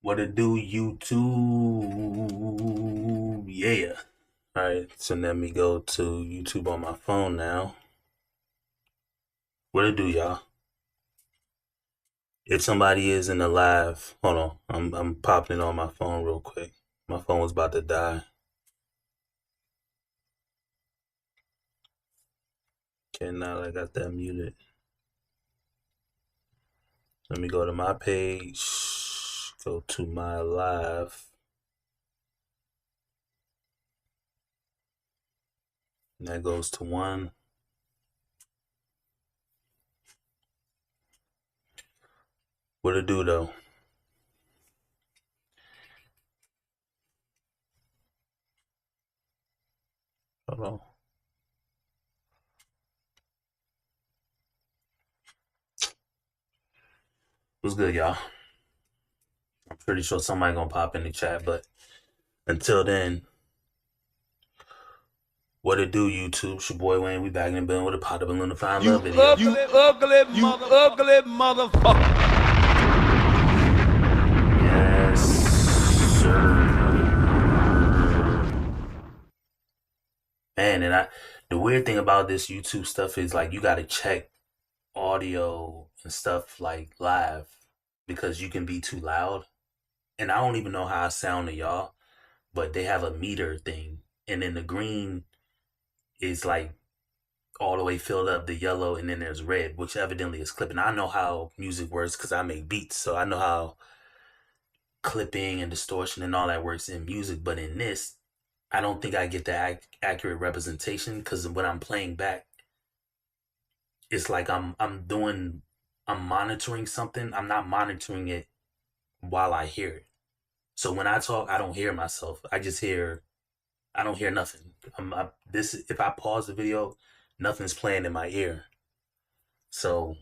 What it do, YouTube? Yeah. Alright, so let me go to YouTube on my phone now. What it do, y'all? If somebody is in the live, hold on. I'm popping it on my phone real quick. My phone was about to die. Okay, now I got that muted. Let me go to my page. Go to my live. And that goes to 1. What it do though? Hold on. What's good, y'all? I'm pretty sure somebody gonna pop in the chat, but until then, what it do, YouTube? It's your boy Wayne. We back in the building with a pot of balloon to find love video. You ugly motherfucker. Yes, sir. Man, and the weird thing about this YouTube stuff is like you gotta check audio and stuff like live because you can be too loud. And I don't even know how I sound to y'all, but they have a meter thing, and then the green is like all the way filled up, the yellow, and then there's red, which evidently is clipping. I know how music works because I make beats, so I know how clipping and distortion and all that works in music. But in this, I don't think I get the accurate representation because when I'm playing back, it's like I'm monitoring something. I'm not monitoring it while I hear it. So when I talk, I don't hear myself. I don't hear nothing. If I pause the video, nothing's playing in my ear. So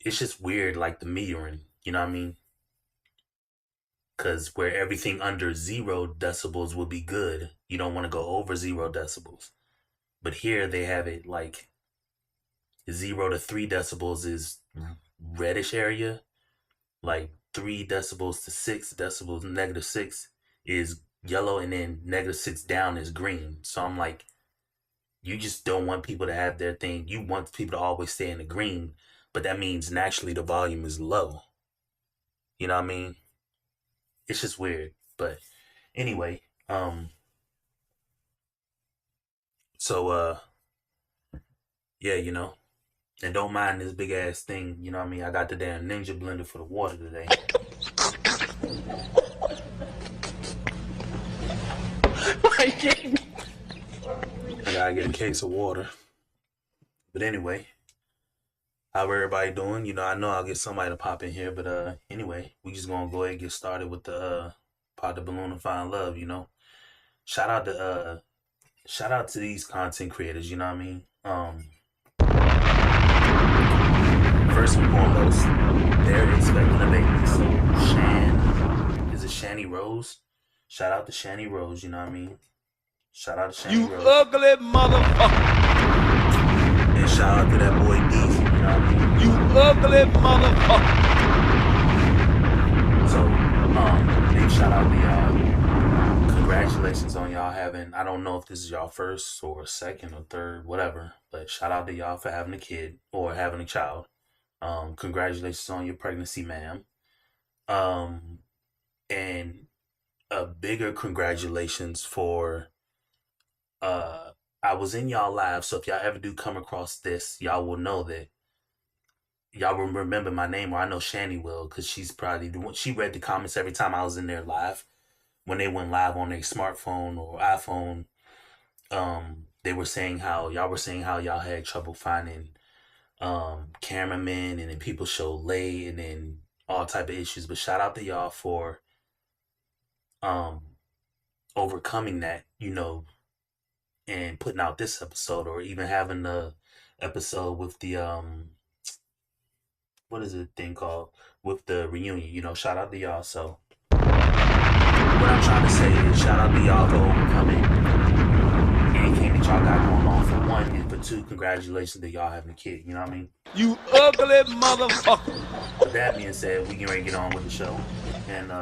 it's just weird, like the metering, you know what I mean? Because where everything under 0 decibels will be good, you don't want to go over 0 decibels. But here they have it like 0 to 3 decibels is reddish area, like 3 decibels to 6 decibels, -6 is yellow, and then -6 down is green. So I'm like, you just don't want people to have their thing. You want people to always stay in the green, but that means naturally the volume is low. You know what I mean? It's just weird. But anyway, so yeah, you know, and don't mind this big ass thing, you know what I mean? I got the damn Ninja blender for the water today. I gotta get a case of water. But anyway, how everybody doing? You know I'll get somebody to pop in here, but anyway, we just gonna go ahead and get started with the pot the balloon and find love, you know. Shout out to these content creators, you know what I mean? First and foremost, they're expecting a baby. So is it Shani Rose? Shout out to Shani Rose, you know what I mean? Shout out to Shani Rose. You ugly motherfucker. And shout out to that boy Deezy, you know what I mean? You ugly motherfucker. So, big shout out to y'all. Congratulations on y'all having, I don't know if this is y'all first or second or third, whatever, but shout out to y'all for having a kid or having a child. Congratulations on your pregnancy, ma'am. And a bigger congratulations for I was in y'all live, so if y'all ever do come across this, y'all will know that y'all will remember my name, or I know Shani will, because she's probably the one. She read the comments every time I was in there live. When they went live on their smartphone or iPhone, they were saying how y'all had trouble finding cameramen, and then people show late, and then all type of issues. But shout out to y'all for overcoming that, you know, and putting out this episode, or even having the episode with the what is the thing called, with the reunion, you know. Shout out to y'all. So what I'm trying to say is shout out to y'all for overcoming anything everything that y'all got going on. For one, and for two, congratulations that y'all having a kid. You know what I mean? You ugly motherfucker. With that being said, we can ready to get on with the show. And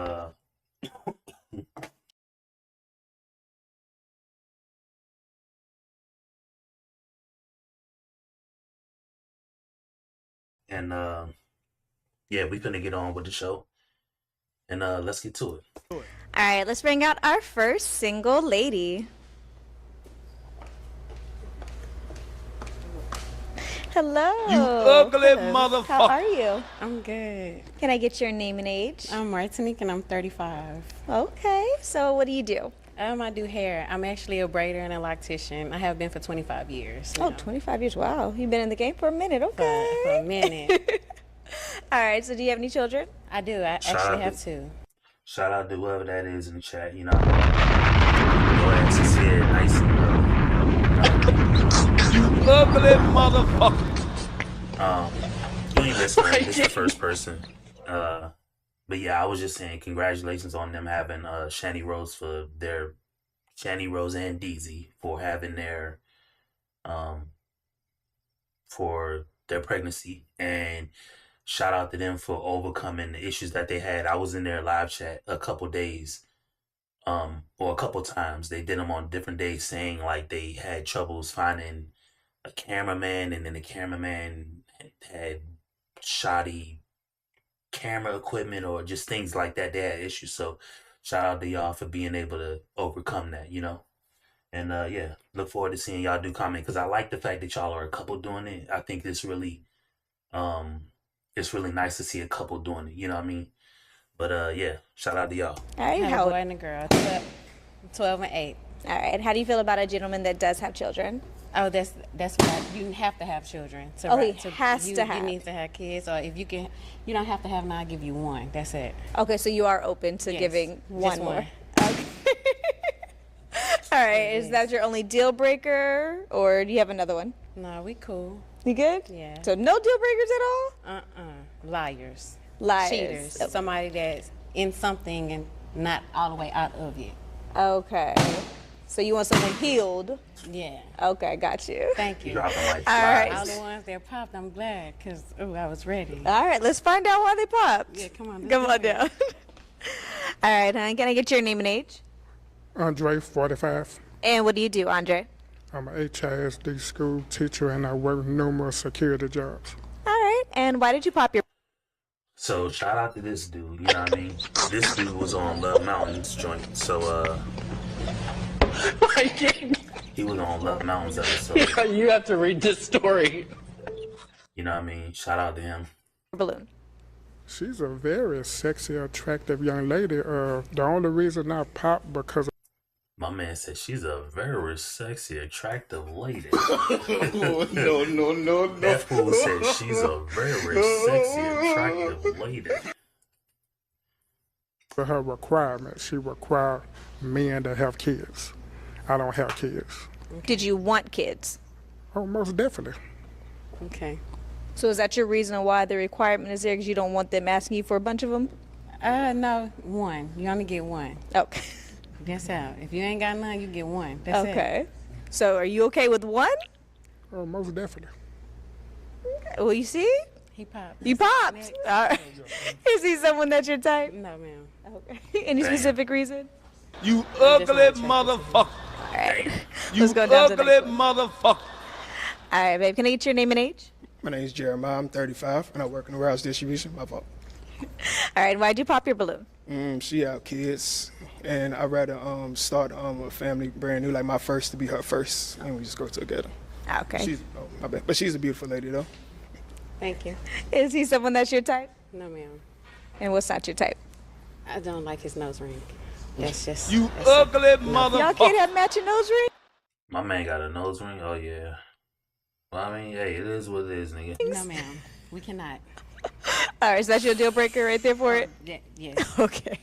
and yeah, we gonna get on with the show. And let's get to it. All right, let's bring out our first single lady. Hello. You ugly Hello. motherfucker. How are you? I'm good. Can I get your name and age? I'm Martinique and I'm 35. Okay, so what do you do? I do hair. I'm actually a braider and a loctician. I have been for 25 years. Oh, 25 years. Wow. You've been in the game for a minute. Okay. For a minute. All right, so do you have any children? I do. I Shout actually out have to- two. Shout out to whoever that is in the chat. You know, your ass is here nice and early. You ugly motherfucker. You ain't listening. This is the first person. But yeah, I was just saying congratulations on them having Shani Rose for their Shani Rose and Deezy for having their for their pregnancy, and shout out to them for overcoming the issues that they had. I was in their live chat a couple days, or a couple times. They did them on different days, saying like they had troubles finding a cameraman, and then the cameraman had shoddy camera equipment or just things like that. They had issues. So shout out to y'all for being able to overcome that, you know. And yeah, look forward to seeing y'all do comment, because I like the fact that y'all are a couple doing it. I think it's really nice to see a couple doing it, you know what I mean? But yeah, shout out to y'all. All I right, have how, a boy and a girl, 12 and 8. all right. How do you feel about a gentleman that does have children? Oh, that's what you have to have children. Oh, he has you, to have. You need to have kids, or if you can, you don't have to have none. I'll give you one. That's it. Okay, so you are open to Yes, giving just one more. one. Okay. All right, is that your only deal breaker, or do you have another one? No, we cool. You good? Yeah. So no deal breakers at all? Liars. Liars. Cheaters. Somebody that's in something and not all the way out of it. Okay. So you want someone healed? Yeah. Okay, got you. Thank You you. dropping like All right. All flies. the ones that popped, I'm glad, because, I was ready. All right, let's find out why they popped. Yeah, come on. Come on down. All right, hon, can I get your name and age? Andre, 45. And what do you do, Andre? I'm an HISD school teacher and I work numerous security jobs. All right, and why did you pop your... So shout out to this dude, you know what I mean? This dude was on Love Mountains joint. So he was on Love Mountains episode. You have to read this story. You know what I mean? Shout out to him. balloon? She's a very sexy, attractive young lady. The only reason I popped because My man said she's a very sexy, attractive lady. No. That fool said she's a very sexy, attractive lady. of her requirements, she required men to have kids. I don't have kids. Did you want kids? Oh, most definitely. Okay. So is that your reason why the requirement is there, because you don't want them asking you for a bunch of them? No, one. You only get one. Okay. That's how. If you ain't got none, you get one. That's it. Okay. So are you okay with one? Oh, most definitely. Well, you see? He popped. You popped. Next. All right. Is he someone that's your type? No, ma'am. Okay. Any specific reason? You not ugly attracted to motherfucker. All right. You Let's go down to the ugly next one. motherfucker. All right, babe. Can I get your name and age? My name is Jeremiah. I'm 35, and I work in the warehouse distribution. My fault. All right. Why'd you pop your balloon? She have kids, and I'd rather start a family brand new, like my first to be her first, and we just go together. Okay. She's my bad, but she's a beautiful lady though. Thank you. Is he someone that's your type? No, ma'am. And what's not your type? I don't like his nose ring. That's just. You that's it. ugly Y'all motherfucker. can't have matching nose ring? My man got a nose ring? Oh, yeah. Well, I mean, hey, it is what it is, nigga. No, ma'am. We cannot. All right, so that's your deal breaker right there for it? Yeah, yes. Okay.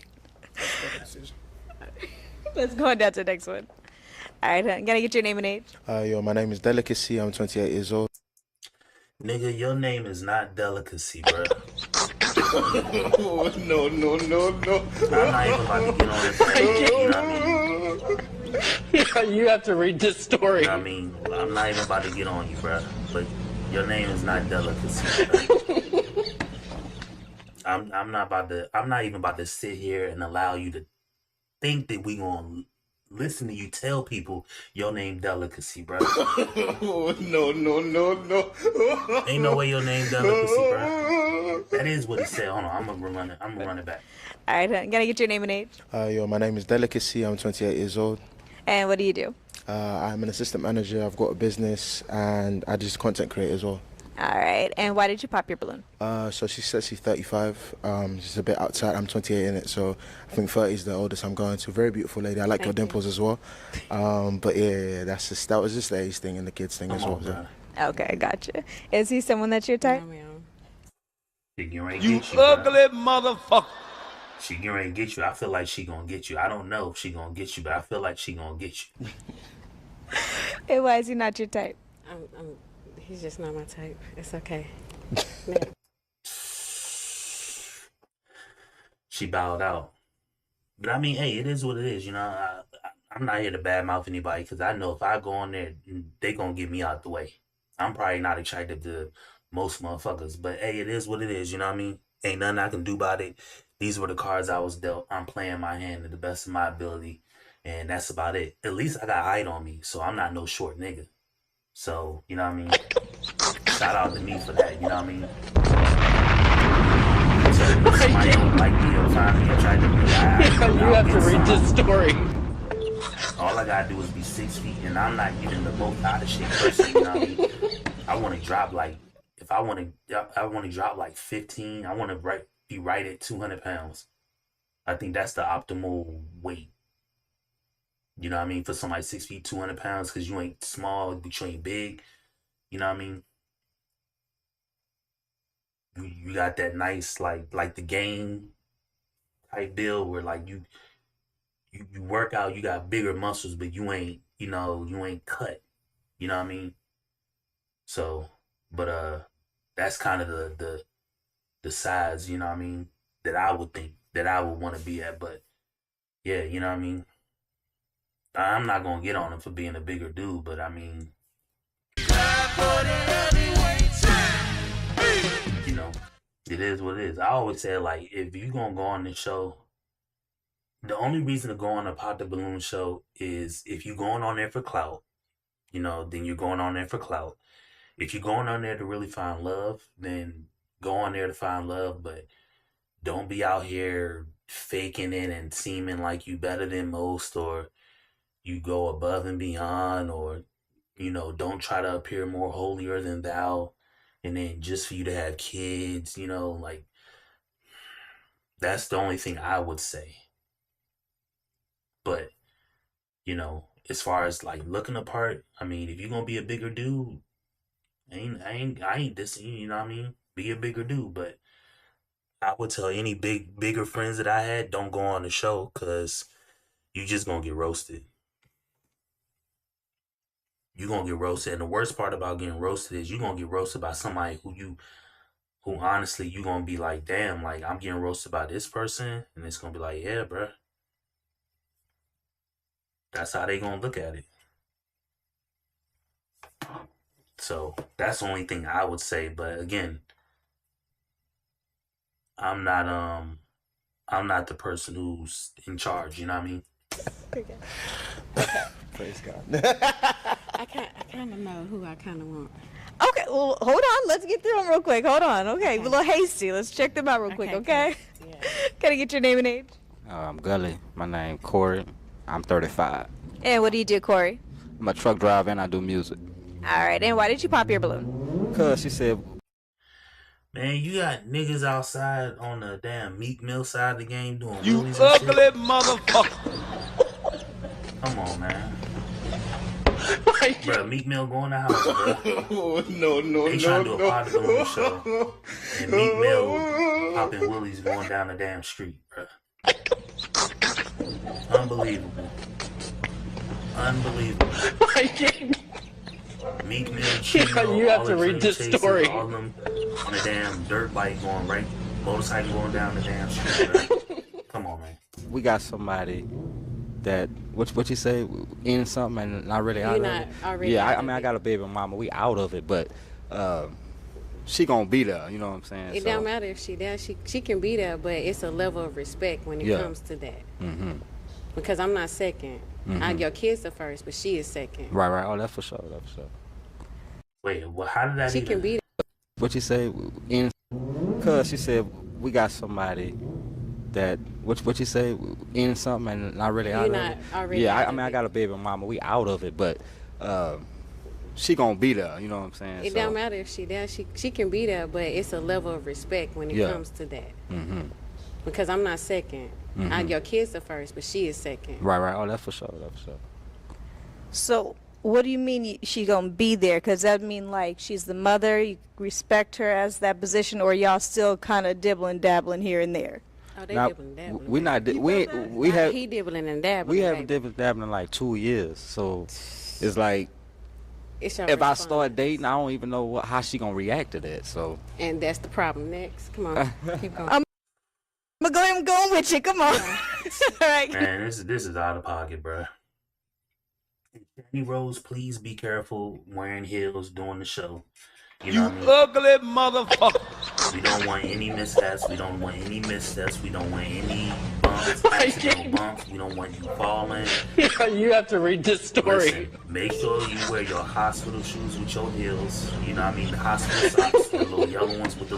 Let's go on down to the next one. All right, hon. Can I get your name and age? Yo, my name is Delicacy. I'm 28 years old. Nigga, your name is not Delicacy, bro. No. I'm not even about to get on this. You know what I mean? You have to read this story. You know what I mean? I'm not even about to get on you, bro. But your name is not Delicacy, bro. I'm not even about to sit here and allow you to think that we gonna listen to you tell people your name Delicacy, bro. No. Ain't no way your name Delicacy, bro. That is what he said. Hold on, I'm gonna run it back. All right, gotta get your name and age. My name is Delicacy. I'm 28 years old. And what do you do? I'm an assistant manager. I've got a business, and I just content create as well. All right, and why did you pop your balloon? So she says she's 35. She's a bit outside. I'm 28 in it, so I think 30 is the oldest I'm going to. Very beautiful lady. I like your dimples as well. But yeah, that was just the age thing and the kids thing as well. So. Okay, gotcha. Is he someone that's your type? No, ma'am. She getting ready to You get you, bro. ugly motherfucker. She getting ready to get you. I feel like she gonna get you. I don't know if she gonna get you, but I feel like she gonna get you. And why is he not your type? He's just not my type. It's okay. She bowed out. But I mean, hey, it is what it is. You know, I'm not here to badmouth anybody because I know if I go on there, they gonna get me out the way. I'm probably not attractive to most motherfuckers, but hey, it is what it is. You know what I mean? Ain't nothing I can do about it. These were the cards I was dealt. I'm playing my hand to the best of my ability, and that's about it. At least I got height on me, so I'm not no short nigga. So, you know what I mean? Shout out to me for that, you know what I mean? So, somebody don't like me or find me attractive. You have to read this story. All I gotta do is be 6 feet, and I'm not even the most out of shape person, you know what I mean? I want to drop like, if I want to drop like 15, I want to be right at 200 pounds. I think that's the optimal weight. You know what I mean? For somebody 6 feet, 200 pounds, because you ain't small, but you ain't big. You know what I mean? You got that nice, like the game type build where like you work out, you got bigger muscles, but you ain't, you ain't cut. You know what I mean? So, but that's kind of the size, you know what I mean, that I would think that I would want to be at. But yeah, you know what I mean? I'm not gonna get on him for being a bigger dude, but I mean, you know, it is what it is. I always say, like, if you gonna go on this show, the only reason to go on a Pop the Balloon show is if you're going on there for clout, then you're going on there for clout. If you're going on there to really find love, then go on there to find love, but don't be out here faking it and seeming like you better than most, or you go above and beyond, or, don't try to appear more holier than thou. And then just for you to have kids, like, that's the only thing I would say. But, as far as like looking apart, I mean, if you're going to be a bigger dude, I ain't dissing, you know what I mean? Be a bigger dude, but I would tell any bigger friends that I had, don't go on the show, because you just going to get roasted. You're going to get roasted. And the worst part about getting roasted is you're going to get roasted by somebody who honestly, you're going to be like, damn, like, I'm getting roasted by this person. And it's going to be like, yeah, bruh. That's how they going to look at it. So that's the only thing I would say. But again, I'm not the person who's in charge, you know what I mean? Okay. Praise God. I kind of know who I kind of want. Okay, well, hold on. Let's get through them real quick. Hold on. Okay, we're a little hasty. Let's check them out real quick, okay? Yeah. Can I get your name and age? I'm Gully. My name Corey. I'm 35. And what do you do, Corey? I'm a truck driver and I do music. All right, and why did you pop your balloon? Cause she said, Man, you got niggas outside on the damn Meek Mill side of the game doing You wheelies and shit. ugly motherfucker. Come on, man. Bro, Meek Mill go in the house, bro. They trying to do a Pop the Balloon show. And Meek Mill popping willies going down the damn street, bro. Unbelievable. Meek Mill, Chino, You have all to the read dream this chasers, story. all of them on a damn dirt bike going motorcycle going down the damn street, bro. Come on, man. we got somebody that what you say in something and not really out You're of not it. already Yeah, out I of mean I it. got a baby mama. We out of it, but she gonna be there. You know what I'm saying? It don't matter if she there. She can be there, but it's a level of respect when it Yeah. comes to that. Mm-hmm. Because I'm not 2nd. Mhm. Your kids are first, but she is 2nd. Right. Oh, that's for sure. That's for sure. Wait, well, how did that She can even? be there. What you say in? Cause she said we got somebody that what you say in something and not really out You're of not it. already Yeah, out I of mean I it. got a baby mama. We out of it, but she gonna be there. You know what I'm saying? It don't matter if she there. She can be there, but it's a level of respect when it Yeah. comes to that. Mm-hmm. Because I'm not 2nd. Your kids are first, but she is 2nd. Right. Oh, that's for sure. That's for sure. So, what do you mean she gonna be there? Because that mean like she's the mother, you respect her as that position, or y'all still kind of dibbling dabbling here and there? Oh, they Now, dibbling dabbling. we not we have He dibbling and dabbling. we haven't baby. dibbling dabbling in like 2 years, so it's like It's your if I response. start dating, I don't even know how she gonna react to that. So And that's the problem. Next, come on, keep going. I'm going with you. Come on. All right. Man, this is out of pocket, bro. Jenny Rose, please be careful wearing heels during the show. You know what I mean? Ugly motherfucker. We don't want any mishaps. We don't want any missteps. We don't want any bumps, accidental bumps. We don't want you falling. You have to read this story. Listen, make sure you wear your hospital shoes with your heels. You know what I mean? The hospital socks, the little yellow ones with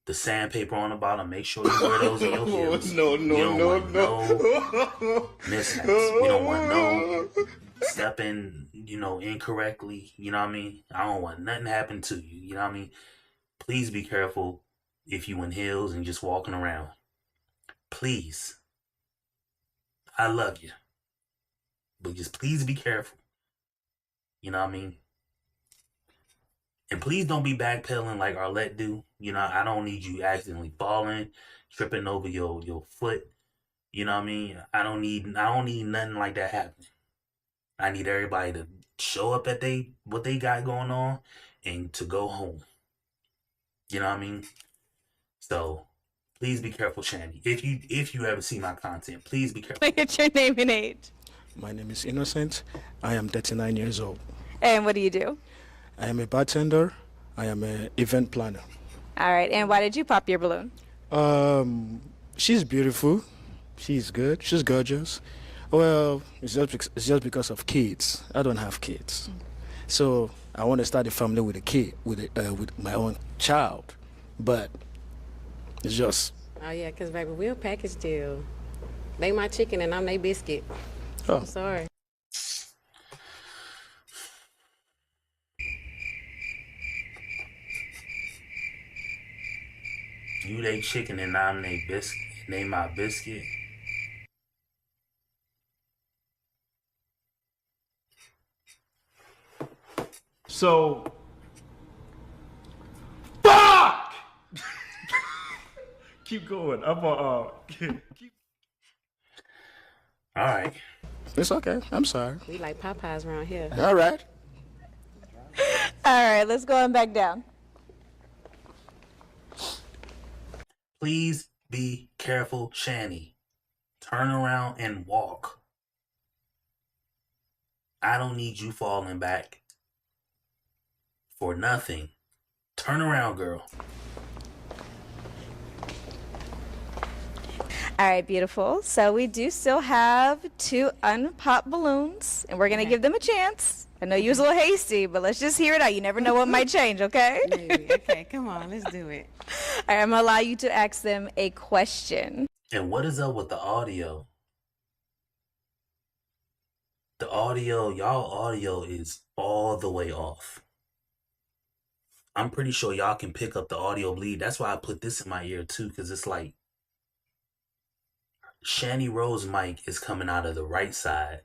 the sandpaper on the bottom. Make sure you wear those in your heels. No. We don't want no mishaps. We don't want no stepping, incorrectly. You know what I mean? I don't want nothing to happen to you. You know what I mean? Please be careful if you in heels and just walking around. Please. I love you. But just please be careful. You know what I mean? And please don't be backpedaling like Arlette do. I don't need you accidentally falling, tripping over your foot. You know what I mean? I don't need nothing like that happening. I need everybody to show up at what they got going on and to go home. You know what I mean? So please be careful, Shandy. If you ever see my content, please be careful. Get your name and age. My name is Innocent. I am 39 years old. And what do you do? I am a bartender. I am an event planner. All right. And why did you pop your balloon? She's beautiful. She's good. She's gorgeous. Well, it's just because of kids. I don't have kids, so I want to start a family with a kid, with my own child. But it's just. Oh yeah, cause baby, we're a package deal. They my chicken and I'm they biscuit. Oh. I'm sorry. You they chicken and I'm they biscuit. They my biscuit. So, fuck! Keep going. I'm keep. All right. It's okay. I'm sorry. We like Popeyes around here. All right. All right. Let's go on back down. Please be careful, Shani. Turn around and walk. I don't need you falling back for nothing. Turn around, girl. All right, beautiful. So we do still have 2 unpopped balloons, and we're going to give them a chance. I know you was a little hasty, but let's just hear it out. You never know what might change, okay? Maybe. Okay, come on, let's do it. All right, I'm going to allow you to ask them a question. And what is up with the audio? The audio, y'all audio is all the way off. I'm pretty sure y'all can pick up the audio bleed. That's why I put this in my ear too, because it's like Shani Rose mic is coming out of the right side.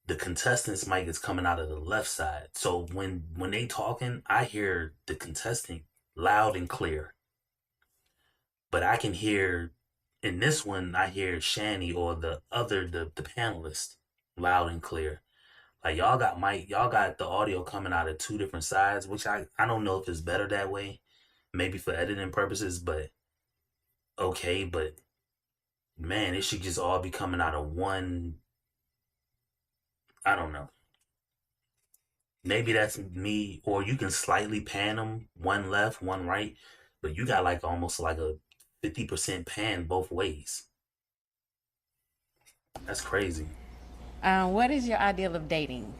The contestant's mic is coming out of the left side. So when they talking, I hear the contestant loud and clear. But I can hear, in this one, I hear Shani or the panelist loud and clear. Like y'all got the audio coming out of 2 different sides, which I don't know if it's better that way. Maybe for editing purposes, but okay, but man, it should just all be coming out of one. I don't know. Maybe that's me, or you can slightly pan them, one left, one right, but you got like almost like a 50% pan both ways. That's crazy. What is your ideal of dating?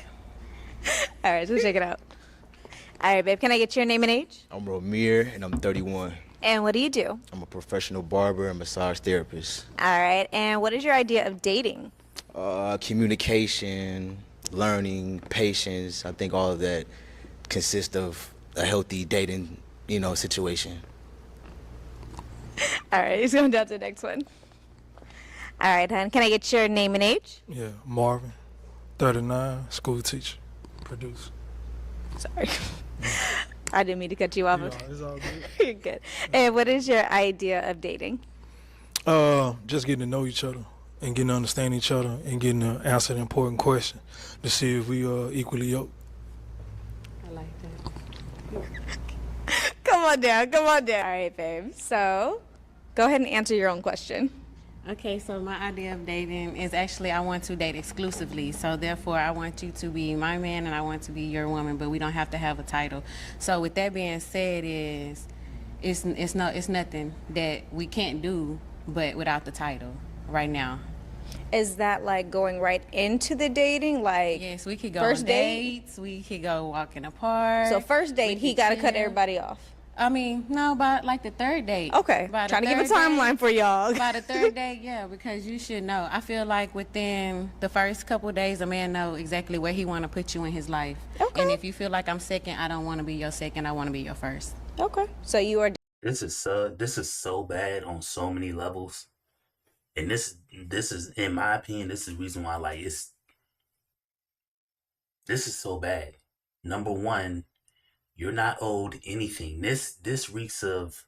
All right, so check it out. All right, babe, can I get your name and age? I'm Ramir, and I'm 31. And what do you do? I'm a professional barber and massage therapist. All right, and what is your idea of dating? Communication, learning, patience. I think all of that consists of a healthy dating, situation. All right, let's go down to the next one. All right, hon, can I get your name and age? Yeah, Marvin, 39, school teacher, producer. Sorry. I didn't mean to cut you off. Yeah, it's all good. You're good. And what is your idea of dating? Just getting to know each other and getting to understand each other and getting to answer the important question to see if we are equally yoked. I like that. Come on down, come on down. All right, babe. So, go ahead and answer your own question. Okay, so my idea of dating is actually I want to date exclusively. So therefore, I want you to be my man and I want to be your woman, but we don't have to have a title. So with that being said, it's nothing that we can't do, but without the title right now. Is that like going right into the dating? Like, Yes, we could go first on date? dates. We could go walk in the park. So first date, he could got to cut chill. everybody off. I mean, no, by like the third date. Okay, By the trying to give a third timeline date- for y'all. By the third date, yeah, because you should know. I feel like within the first couple of days, a man know exactly where he want to put you in his life. Okay. And if you feel like I'm second, I don't want to be your second. I want to be your first. Okay, so you are. This is so bad on so many levels, and this is, in my opinion, this is the reason why this is so bad. Number one, you're not owed anything. This reeks of,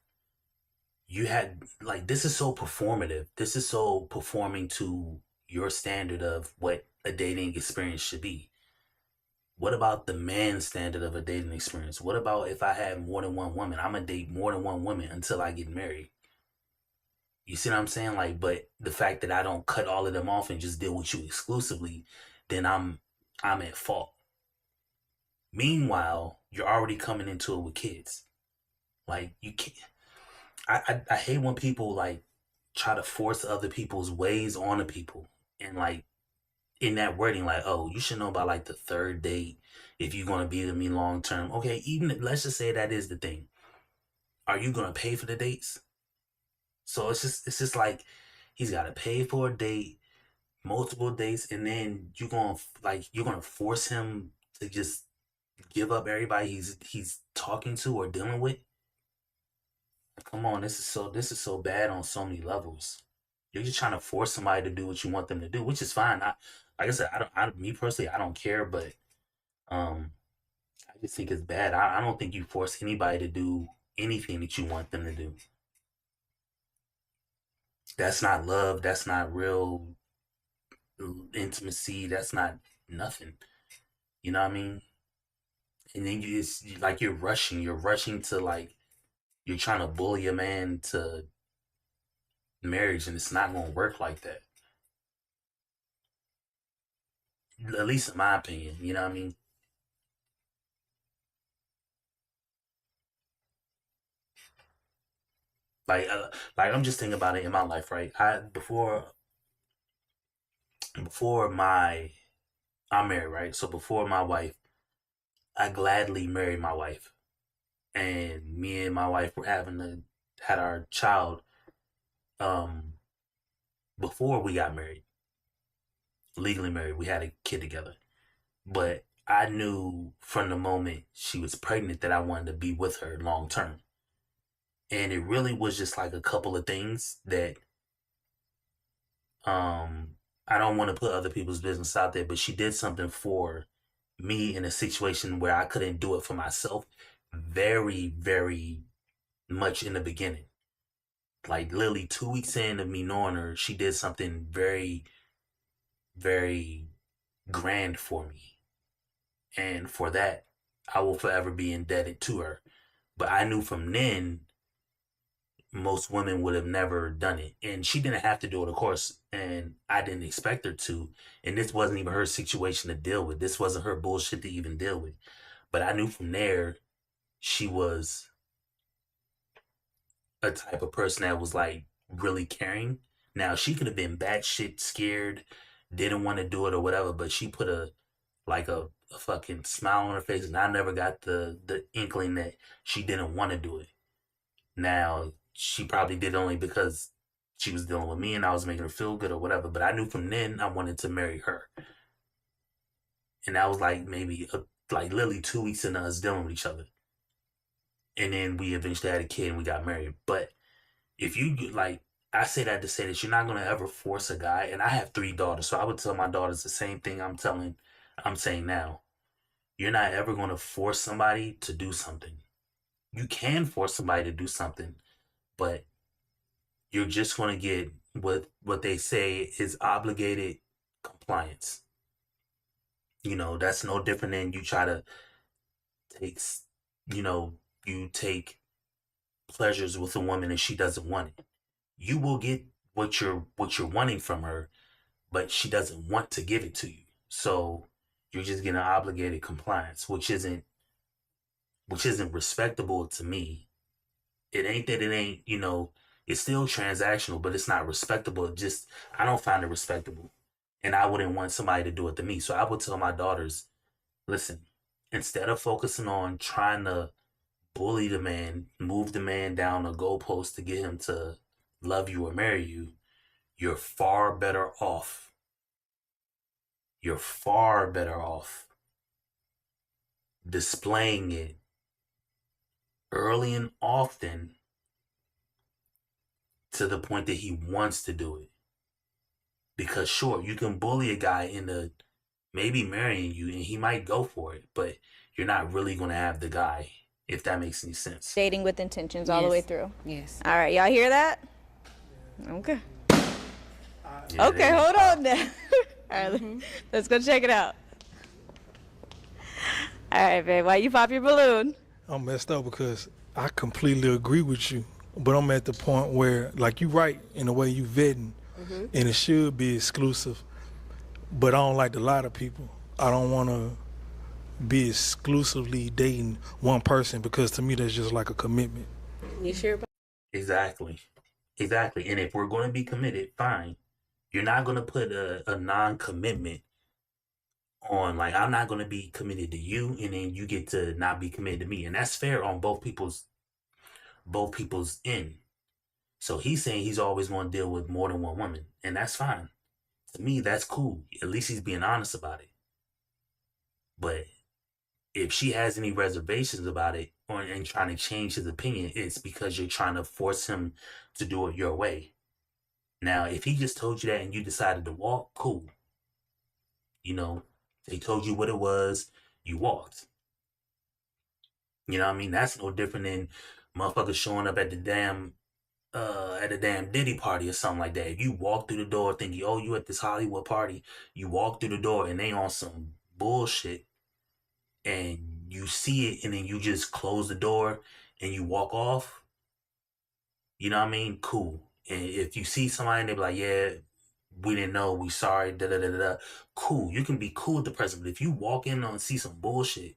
you had, like, this is so performative. This is so performing to your standard of what a dating experience should be. What about the man standard of a dating experience? What about if I have more than one woman? I'm gonna date more than one woman until I get married. You see what I'm saying? Like, but the fact that I don't cut all of them off and just deal with you exclusively, then I'm at fault. Meanwhile, you're already coming into it with kids. Like, you can't. I hate when people like try to force other people's ways on the people, and like, in that wording, like, oh, you should know about like the third date if you're gonna be with me long term. Okay, even let's just say that is the thing. Are you gonna pay for the dates? So it's just like, he's gotta pay for a date, multiple dates, and then you're gonna force him to just give up everybody he's talking to or dealing with. Come on, this is so bad on so many levels. You're just trying to force somebody to do what you want them to do, which is fine. Like I said, me personally, I don't care, but I just think it's bad. I don't think you force anybody to do anything that you want them to do. That's not love. That's not real intimacy. That's not nothing. You know what I mean? And then it's like you're rushing. You're rushing to, like, you're trying to bully a man to marriage, and it's not going to work like that. At least in my opinion, you know what I mean? Like I'm just thinking about it in my life, right? Before I'm married, right? So before my wife, I gladly married my wife, and me and my wife were had our child um before we got married, legally married. We had a kid together, but I knew from the moment she was pregnant that I wanted to be with her long term. And it really was just like a couple of things that I don't want to put other people's business out there, but she did something for me in a situation where I couldn't do it for myself very, very much in the beginning. Like, literally 2 weeks in of me knowing her, she did something very, very grand for me. And for that, I will forever be indebted to her. But I knew from then, most women would have never done it. And she didn't have to do it, of course, and I didn't expect her to. And this wasn't even her situation to deal with. This wasn't her bullshit to even deal with. But I knew from there she was a type of person that was like really caring. Now she could have been batshit scared, didn't want to do it or whatever, but she put a fucking smile on her face, and I never got the inkling that she didn't want to do it. Now she probably did only because she was dealing with me and I was making her feel good or whatever. But I knew from then I wanted to marry her, and that was like maybe like literally 2 weeks into us dealing with each other. And then we eventually had a kid and we got married. But if you like, I say that to say that you're not gonna ever force a guy. And I have 3 daughters, so I would tell my daughters the same thing I'm saying now. You're not ever gonna force somebody to do something. You can force somebody to do something, but you're just gonna get what they say is obligated compliance. You know, that's no different than you try to take, you take pleasures with a woman and she doesn't want it. You will get what you're wanting from her, but she doesn't want to give it to you. So you're just getting obligated compliance, which isn't respectable to me. It ain't that it ain't, it's still transactional, but it's not respectable. I don't find it respectable. And I wouldn't want somebody to do it to me. So I would tell my daughters, listen, instead of focusing on trying to bully the man, move the man down a goalpost to get him to love you or marry you, you're far better off. You're far better off displaying it early and often to the point that he wants to do it. Because sure, you can bully a guy into maybe marrying you and he might go for it, but you're not really going to have the guy, if that makes any sense. Dating with intentions all the way through. Yes. All right, y'all hear that? Okay. Yeah, Okay, hold on now. All right, let's go check it out. All right, babe, why you pop your balloon? I'm messed up because I completely agree with you, but I'm at the point where, like, you right in the way you vetting, and it should be exclusive, but I don't like to lie to people. I don't want to be exclusively dating one person because to me that's just like a commitment. You sure about Exactly. And if we're going to be committed, fine. You're not going to put a non-commitment on, like, I'm not going to be committed to you and then you get to not be committed to me. And that's fair on both people's end. So he's saying he's always going to deal with more than one woman, and that's fine. To me, that's cool. At least he's being honest about it. But if she has any reservations about it and trying to change his opinion, it's because you're trying to force him to do it your way. Now, if he just told you that and you decided to walk, cool. They told you what it was, you walked. You know what I mean? That's no different than motherfuckers showing up at the damn Diddy party or something like that. If you walk through the door thinking, oh, you at this Hollywood party, you walk through the door and they on some bullshit and you see it and then you just close the door and you walk off, you know what I mean? Cool. And if you see somebody and they be like, yeah, we didn't know, we sorry, da-da-da-da-da, cool. You can be cool with the person. But if you walk in and see some bullshit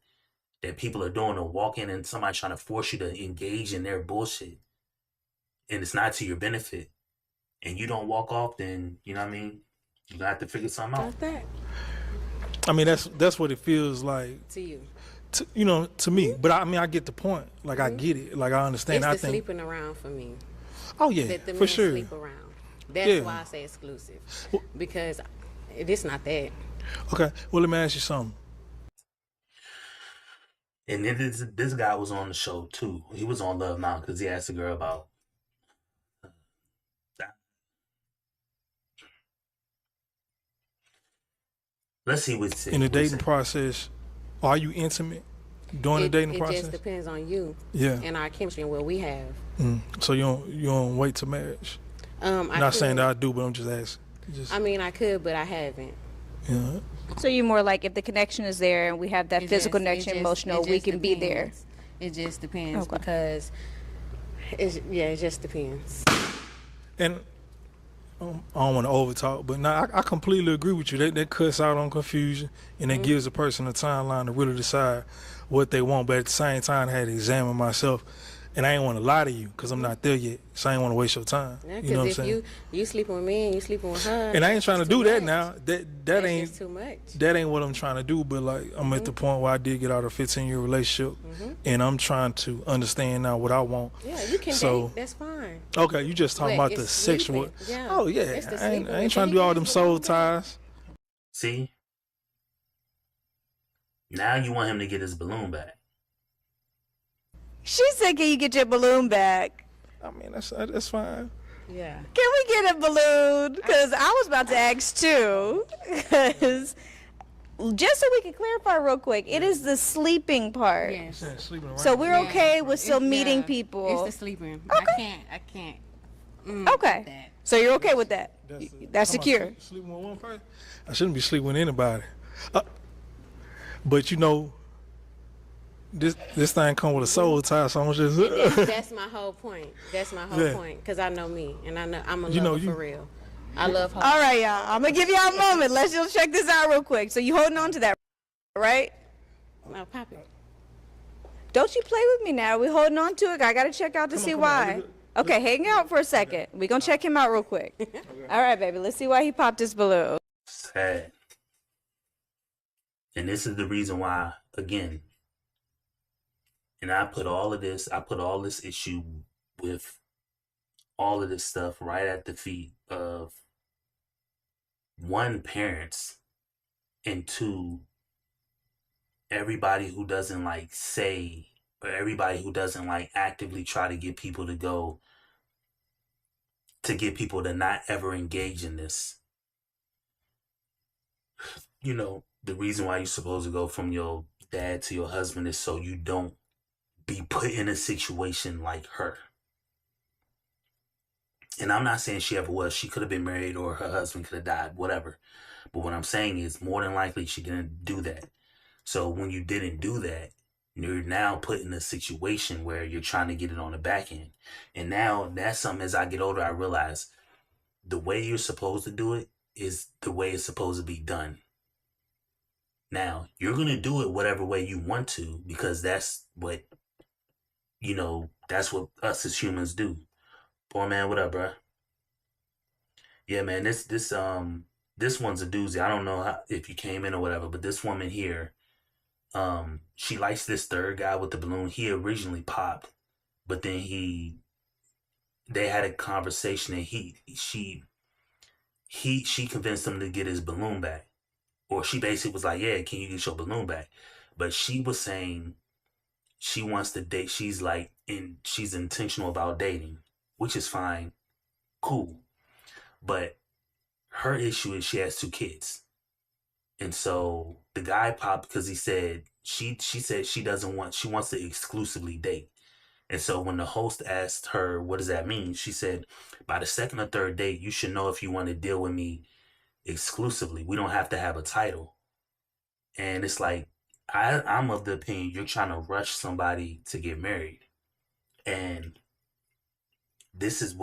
that people are doing, or walk in and somebody trying to force you to engage in their bullshit, and it's not to your benefit, and you don't walk off, then, you know what I mean? You're going to have to figure something out. that I mean, that's what it feels like to you? to me. But I mean, I get the point. Like, I get it. Like, I understand. It's I the think sleeping around for me. Oh yeah, That the for men sure. sleep around. That's why I say exclusive, because it's not that. Okay, well, let me ask you something. And then this guy was on the show too. He was on Love Now because he asked a girl about that. Let's see what In the dating process, are you intimate during the dating process? It just depends on you. Yeah. And our chemistry and what we have. So you don't wait to marriage. Not saying that I do, but I'm just asking. I mean, I could, but I haven't. Yeah. So you're more like, if the connection is there and we have that physical connection, emotional, we can be there. It just depends because It just depends. And I don't want to overtalk, but now I completely agree with you. That cuts out on confusion, and that gives a person a timeline to really decide what they want. But at the same time, I had to examine myself, and I ain't want to lie to you because I'm not there yet. So I ain't want to waste your time. Yeah, you know what I'm if saying? you sleeping with me and you sleeping with her, And I ain't trying to do that much. now. That That's ain't just too much. that ain't what I'm trying to do. But like I'm at the point where I did get out of a 15-year relationship, and I'm trying to understand now what I want. Yeah, you can date. That's fine. Okay, you just talking But about the it's sexual. sleeping. Yeah. Oh yeah, It's the I ain't sleeping. trying to do all them soul ties. See? Now you want him to get his balloon back. She said, "Can you get your balloon back?" I mean that's fine. Yeah. Can we get a balloon? Because I was about to ask too. Because just so we can clarify real quick, it is the sleeping part. Yes. Yeah, sleeping around. So we're Yeah. okay with still meeting Yeah. people. It's the sleeping. Okay. I can't. Okay. That. So you're okay with that? That's secure. Sleeping with one person. I shouldn't be sleeping with anybody. But you know, this thing come with a soul tie, so I'm just. That's my whole point. That's my whole Yeah. point. Because I know me, and I know I'm a You know, lover you- for real. I love her. All right, y'all. I'm gonna give y'all a moment. Let's just check this out real quick. So you holding on to that, right? No, pop it. Don't you play with me now. We holding on to it. I gotta check out to see why. Okay, hang out for a second. We gonna check him out real quick. All right, baby. Let's see why he popped his balloon. Sad. And this is the reason why, again, and I put all this issue with all of this stuff right at the feet of one, parents, and two, everybody who doesn't like say, or everybody who doesn't like actively try to get people to not ever engage in this. You know, the reason why you're supposed to go from your dad to your husband is so you don't be put in a situation like her. And I'm not saying she ever was. She could have been married or her husband could have died, whatever. But what I'm saying is more than likely she didn't do that. So when you didn't do that, you're now put in a situation where you're trying to get it on the back end. And now that's something, as I get older, I realize the way you're supposed to do it is the way it's supposed to be done. Now, you're going to do it whatever way you want to, because that's what, that's what us as humans do. Poor man, what up, bruh? Yeah, man, this one's a doozy. I don't know if you came in or whatever, but this woman here, she likes this third guy with the balloon. He originally popped, but then they had a conversation, and she convinced him to get his balloon back. Or she basically was like, yeah, can you get your balloon back? But she was saying she wants to date. She's intentional about dating, which is fine. Cool. But her issue is she has 2 kids. And so the guy popped because he said, she said she wants to exclusively date. And so when the host asked her, what does that mean? She said, by the second or third date, you should know if you want to deal with me exclusively. We don't have to have a title. And it's like, I'm of the opinion you're trying to rush somebody to get married. And this is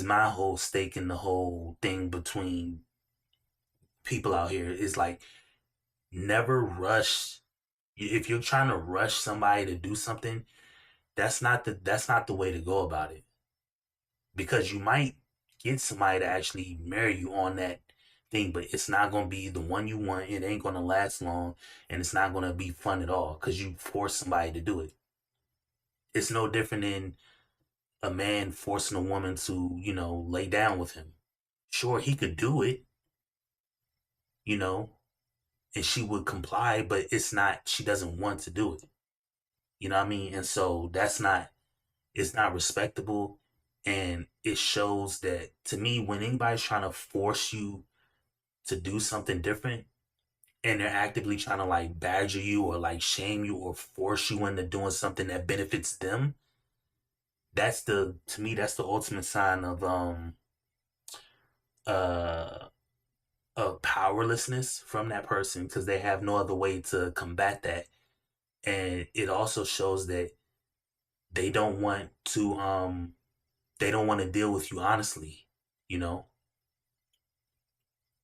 my whole stake in the whole thing between people out here is like, never rush. If you're trying to rush somebody to do something, that's not the way to go about it. Because you might get somebody to actually marry you on that thing, but it's not going to be the one you want. It ain't going to last long, and it's not going to be fun at all because you force somebody to do it. It's no different than a man forcing a woman to, lay down with him. Sure, he could do it, and she would comply, but she doesn't want to do it. You know what I mean? And so it's not respectable. And it shows that, to me, when anybody's trying to force you to do something different, and they're actively trying to like badger you or like shame you or force you into doing something that benefits them, to me, that's the ultimate sign of powerlessness from that person, because they have no other way to combat that. And it also shows that they don't want to deal with you honestly, you know?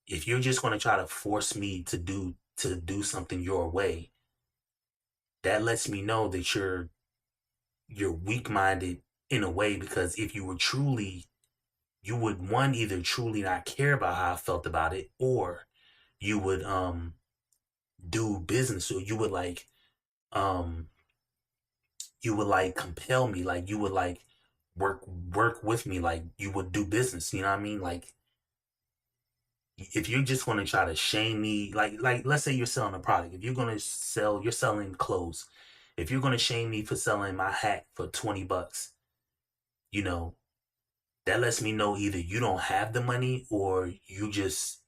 If you're just going to try to force me to do something your way, that lets me know that you're weak-minded in a way, because if you were truly, you would, one, either truly not care about how I felt about it, or you would do business, or um you would like compel me, like you would like work with me, like you would do business, you know what I mean? Like, if you're just going to try to shame me, like let's say you're selling a product. If you're selling clothes. If you're going to shame me for selling my hat for $20, you know, that lets me know either you don't have the money, or you're just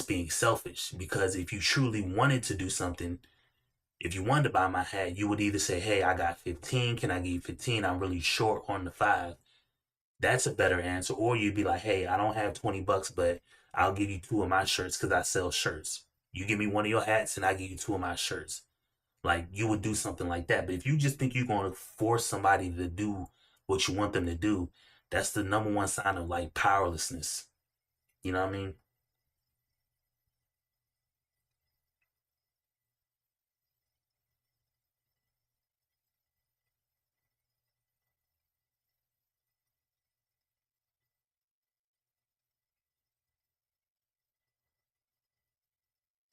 being selfish. Because if you truly wanted to do something, if you wanted to buy my hat, you would either say, "Hey, I got 15. Can I give you 15? I'm really short on the 5." That's a better answer. Or you'd be like, "Hey, I don't have $20, but I'll give you 2 of my shirts because I sell shirts. You give me 1 of your hats and I give you 2 of my shirts." Like, you would do something like that. But if you just think you're going to force somebody to do what you want them to do, that's the number one sign of like powerlessness. You know what I mean?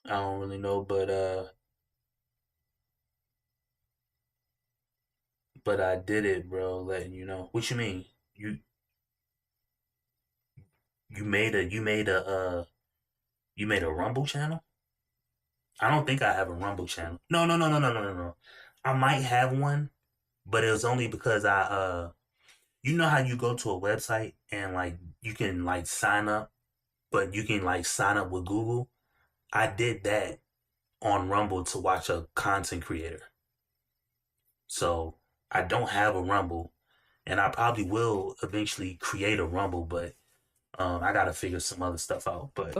I don't really know, but I did it, bro, letting you know. What you mean? You you made a Rumble channel? I don't think I have a Rumble channel. No, no, no, no, no, no, no, no. I might have one, but it was only because you know how you go to a website and like you can like sign up, but you can like sign up with Google. I did that on Rumble to watch a content creator. So I don't have a Rumble, and I probably will eventually create a Rumble, but I gotta figure some other stuff out. But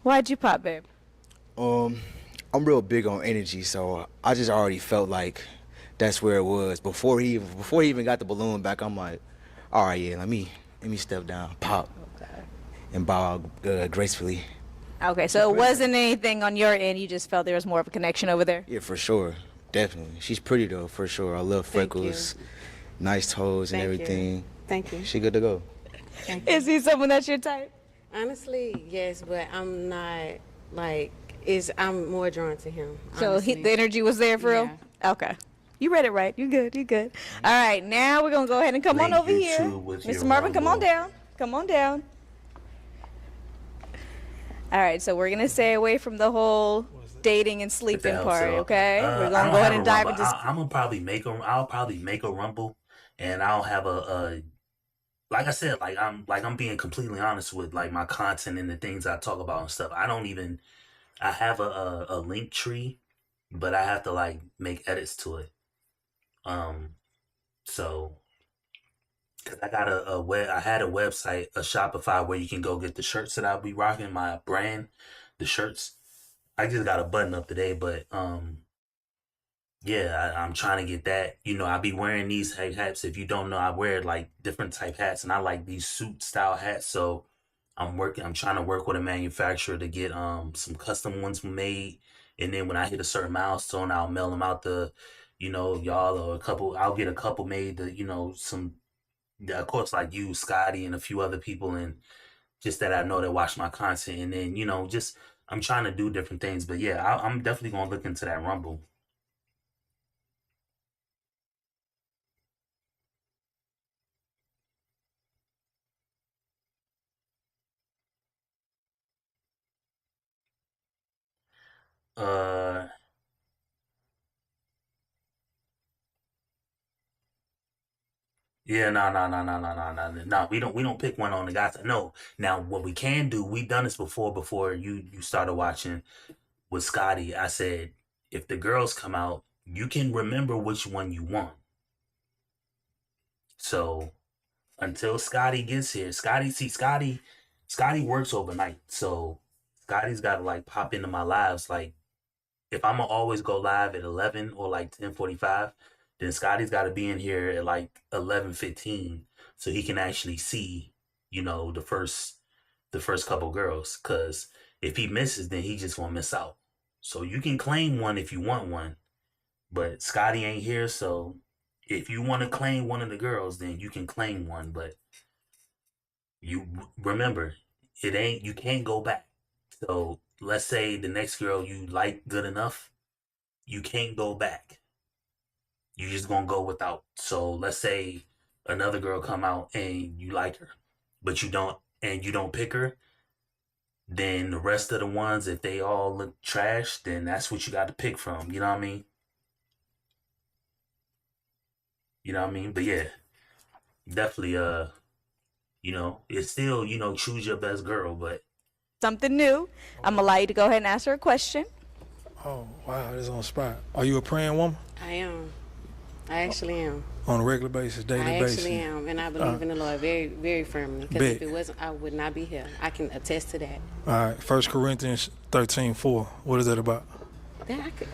Why'd you pop, babe? Um, I'm real big on energy, so I just already felt like that's where it was before he even got the balloon back. I'm like, all right, yeah, let me step down, pop, and bow out gracefully. Okay, so it wasn't anything on your end. You just felt there was more of a connection over there. Yeah, for sure, definitely. She's pretty though, for sure. I love Thank you. freckles, nice toes, and Thank you. everything. Thank you. She good to go. Is he someone that's your type? Honestly, yes, but I'm not like I'm more drawn to him. So the energy was there for real? Okay. You read it right. You good. You good. All right, now we're going to go ahead and come on link over here. YouTube with your Mr. Marvin, come on Rumble. down. Come on down. All right, so we're going to stay away from the whole dating and If that sleeping helps part, at all. okay? We're I going to don't go ahead have and a dive Rumble. into... I'll probably make a Rumble, and I'll have like I said, I'm being completely honest with like my content and the things I talk about and stuff. I have a link tree, but I have to like make edits to it. Um, so because I had a website, a Shopify where you can go get the shirts that I'll be rocking, my brand, the shirts. I just got a button up today, but yeah, I'm trying to get that. You know, I be wearing these type hats. If you don't know, I wear like different type hats, and I like these suit style hats. So I'm trying to work with a manufacturer to get some custom ones made, and then when I hit a certain milestone, I'll mail them out to, y'all, or a couple. I'll get a couple made to, some, yeah, of course, like you, Scotty, and a few other people, and just that I know that watch my content, and then just I'm trying to do different things. But yeah, I'm definitely gonna look into that Rumble. Uh, yeah, no, no, no, no, no, no, no, no. We don't pick one on the guys. No. Now, what we can do, we've done this before you started watching with Scotty. I said, if the girls come out, you can remember which one you want. So until Scotty gets here, Scotty works overnight. So Scotty's got to like pop into my lives. Like, if I'm gonna always go live at 11 or like 10:45, then Scotty's got to be in here at like 11:15 so he can actually see, the first couple girls. Because if he misses, then he just gonna miss out. So you can claim one if you want one, but Scotty ain't here, so if you want to claim one of the girls, then you can claim one. But you remember, you can't go back. So let's say the next girl you like good enough, you can't go back. You just gonna go without. So let's say another girl come out and you like her, but you don't pick her, then the rest of the ones, if they all look trash, then that's what you got to pick from. You know what I mean? But yeah, definitely, it's still, choose your best girl, but. Something new. I'm going to allow you to go ahead and ask her a question. Oh, wow, this is on the spot. Are you a praying woman? I am. I actually am. On a regular basis, daily basis? I actually am, and I believe in the Lord very, very firmly. Because if it wasn't, I would not be here. I can attest to that. All right, 1 Corinthians 13:4. What is that about?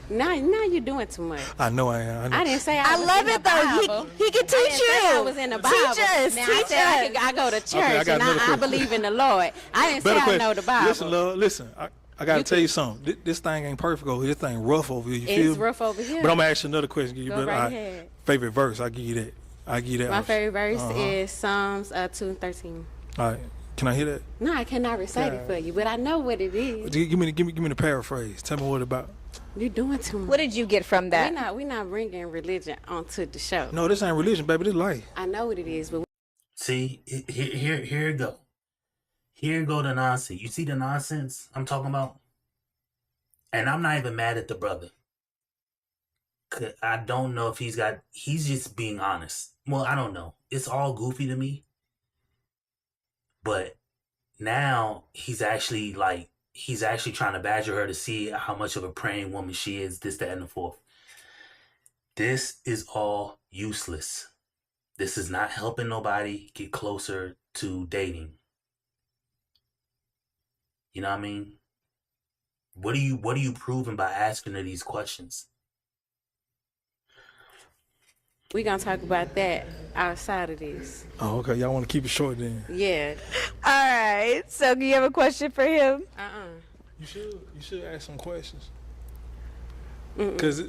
Now you're doing too much. I know I am. I didn't say I was love in it the though. Bible. He can teach you. I didn't say I was in the Bible. Teach us. Now I said I go to church and I believe in the Lord. I didn't say I know the Bible. Listen, love, listen. I gotta tell you something. This thing ain't perfect over here. This thing rough over here. You feel It's me? rough over here. But I'm gonna ask you another question. Go right ahead. Favorite verse? I give you that. My favorite verse is Psalms 2:13. All right. Can I hear that? No, I cannot recite it for you, but I know what it is. Give me the paraphrase. Tell me what about. You're doing too much. What did you get from that? We're not bringing religion onto the show. No, this ain't religion, baby. This life. I know what it is, but See, here it go. Here go the nonsense. You see the nonsense I'm talking about? And I'm not even mad at the brother. I don't know if he's just being honest. Well, I don't know. It's all goofy to me. But now he's actually trying to badger her to see how much of a praying woman she is, this, that, and the fourth. This is all useless. This is not helping nobody get closer to dating. You know what I mean? What are you proving by asking her these questions? we're going to talk about that outside of this. Oh, okay. Y'all want to keep it short then? Yeah. All right. So, do you have a question for him? You should ask some questions. Because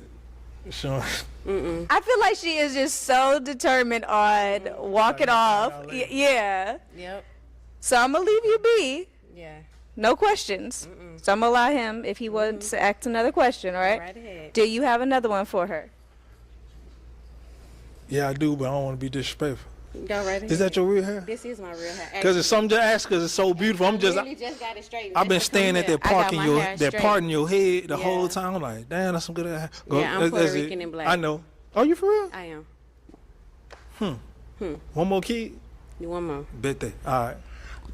Sean. I feel like she is just so determined on walking off. Yeah. Yep. So I'm gonna leave you be. Yeah. No questions. So I'm gonna allow him if he wants to ask another question. All right. Right ahead. Do you have another one for her? Yeah, I do, but I don't want to be disrespectful. Go right ahead. Is that your real hair? This is my real hair. Because it's something to ask because it's so beautiful. I'm just. I really just got it straightened. I've been staying at that part in your head the Yeah. whole time. I'm like, damn, that's some good hair. Yeah, I'm Puerto Rican and black. I know. Are you for real? I am. One more kid? One more. Bet that. All right.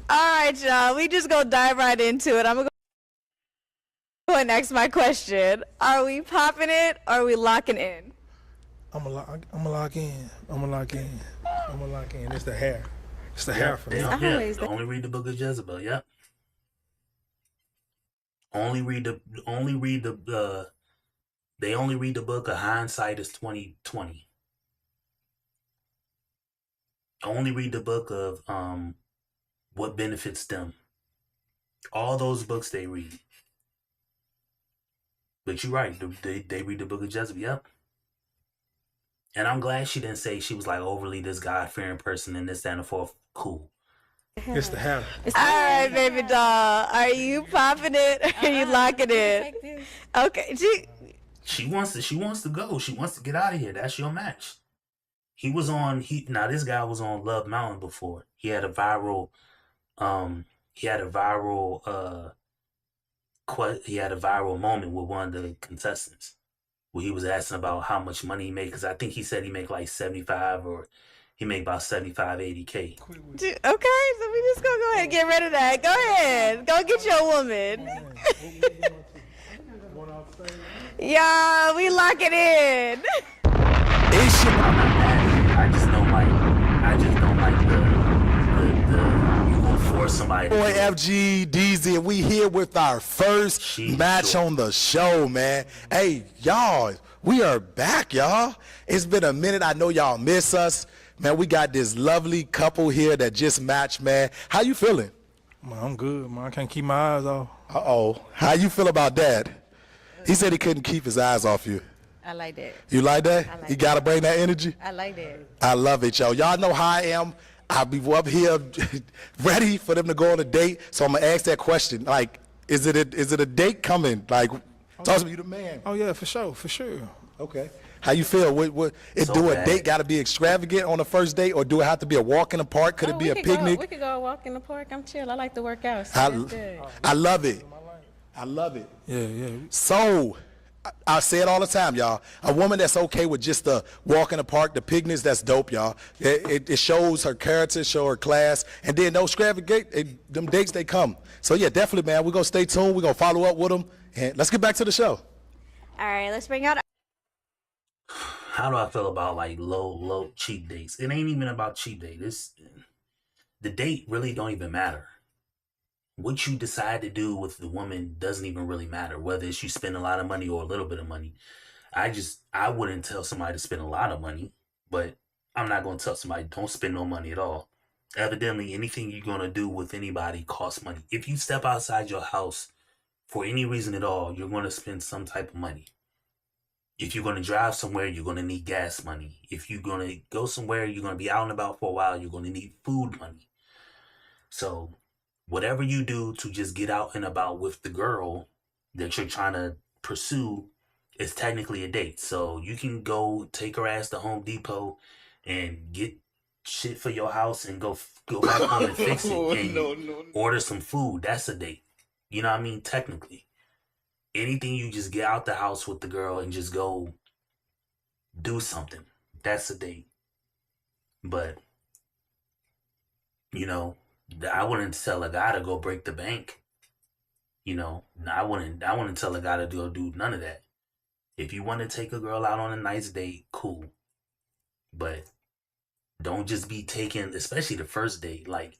All right, y'all. We just gonna dive right into it. I'm gonna go and ask my question. Are we popping it or are we locking in? I'm gonna lock in. It's the hair. It's the hair for me. Yeah. Only read the book of Jezebel. Yep. They only read the book of Hindsight is 2020. Only read the book of What Benefits Them. All those books they read. But you're right. They read the book of Jezebel. Yep. And I'm glad she didn't say she was like overly this God-fearing person and this, that, and the fourth. Cool. It's the hair. All right, baby doll. Are you popping it or are you locking it? Okay. She wants to go. She wants to get out of here. That's your match. Now this guy was on Love Mountain before. He had a viral moment with one of the contestants where he was asking about how much money he made, because I think he said he make like 75 or he made about 75, 80K. Okay, so we just gonna go ahead and get rid of that. Go ahead. Go get your woman. Yeah, we lock it in. I just don't like the you gonna force somebody. Boy, FG, DZ, we here with our first match on the show, man. Hey, y'all, We are back, y'all. It's been a minute. I know y'all miss us. Man, we got this lovely couple here that just matched, man. How you feeling? Man, I'm good, man. I can't keep my eyes off. Uh-oh. How you feel about that? He said he couldn't keep his eyes off you. I like that. You like that? I like You got to bring that energy? I like that. I love it, y'all. Y'all know how I am. I'll be up here ready for them to go on a date. So I'm going to ask that question. Like, is it a date coming? Like, talk to me, you the man. Oh, yeah, for sure, for sure. Okay. How you feel? Do a date got to be extravagant on the first date, or do it have to be a walk in the park? Could it be a picnic? We could go walk in the park. I'm chill. I like to work out. So I love it. I love it. Yeah. So, I say it all the time, y'all. A woman that's okay with just the walk in the park, the picnics, that's dope, y'all. It shows her character, show her class, and then those extravagant, them dates, they come. So, yeah, definitely, man. We're going to stay tuned. We're going to follow up with them. And let's get back to the show. All right, let's bring out. How do I feel about like low cheap dates? It ain't even about cheap date. The date really don't even matter. What you decide to do with the woman doesn't even really matter. Whether it's you spend a lot of money or a little bit of money. I wouldn't tell somebody to spend a lot of money, but I'm not going to tell somebody don't spend no money at all. Evidently, anything you're going to do with anybody costs money. If you step outside your house for any reason at all, you're going to spend some type of money. If you're going to drive somewhere, you're going to need gas money. If you're going to go somewhere, you're going to be out and about for a while, you're going to need food money. So whatever you do to just get out and about with the girl that you're trying to pursue is technically a date. So you can go take her ass to Home Depot and get shit for your house and go back home and fix it and order some food. That's a date. You know what I mean? Technically. Anything you just get out the house with the girl and just go do something. That's a date. But, you know, I wouldn't tell a guy to go break the bank. You know, I wouldn't tell a guy to go do none of that. If you want to take a girl out on a nice date, cool. But don't just be taking, especially the first date, like,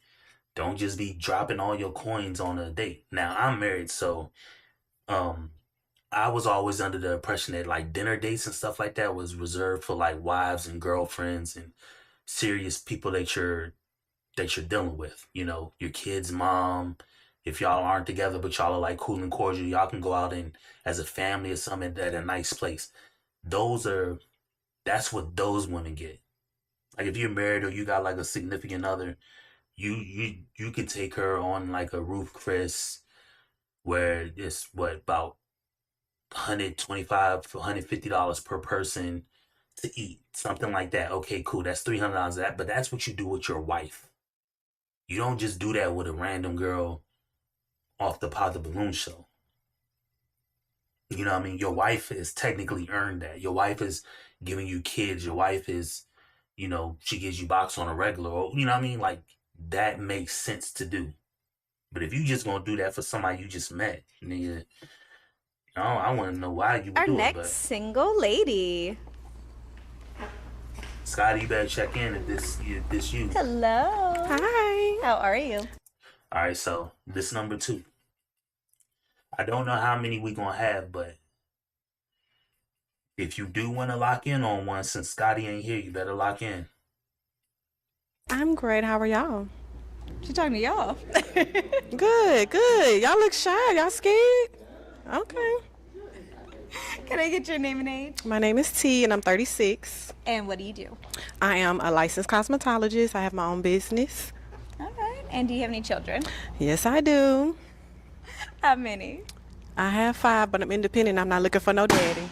don't just be dropping all your coins on a date. Now, I'm married, so I was always under the impression that like dinner dates and stuff like that was reserved for like wives and girlfriends and serious people that you're dealing with. You know, your kid's mom. If y'all aren't together but y'all are like cool and cordial, y'all can go out and as a family or something at a nice place. That's what those women get. Like if you're married or you got like a significant other, you could take her on like a Ruth Chris where it's about $125 $150 per person to eat, something like that. Okay, cool. That's $300 that, but that's what you do with your wife. You don't just do that with a random girl off the Pop the Balloon show. You know what I mean? Your wife has technically earned that. Your wife is giving you kids. Your wife is, you know, she gives you box on a regular. Or, you know what I mean? Like that makes sense to do. But if you just gonna do that for somebody you just met, nigga, I want to know why you would Our do next it. But single lady. Scotty, you better check in if this you. Hello. Hi. How are you? All right, so this number 2. I don't know how many we gonna have, but if you do want to lock in on one, since Scotty ain't here, you better lock in. I'm great. How are y'all? She talking to y'all. Good. Y'all look shy. Y'all scared? Okay. Can I get your name and age? My name is T, and I'm 36. And what do you do? I am a licensed cosmetologist. I have my own business. All right. And do you have any children? Yes, I do. How many? I have 5, but I'm independent. I'm not looking for no daddy.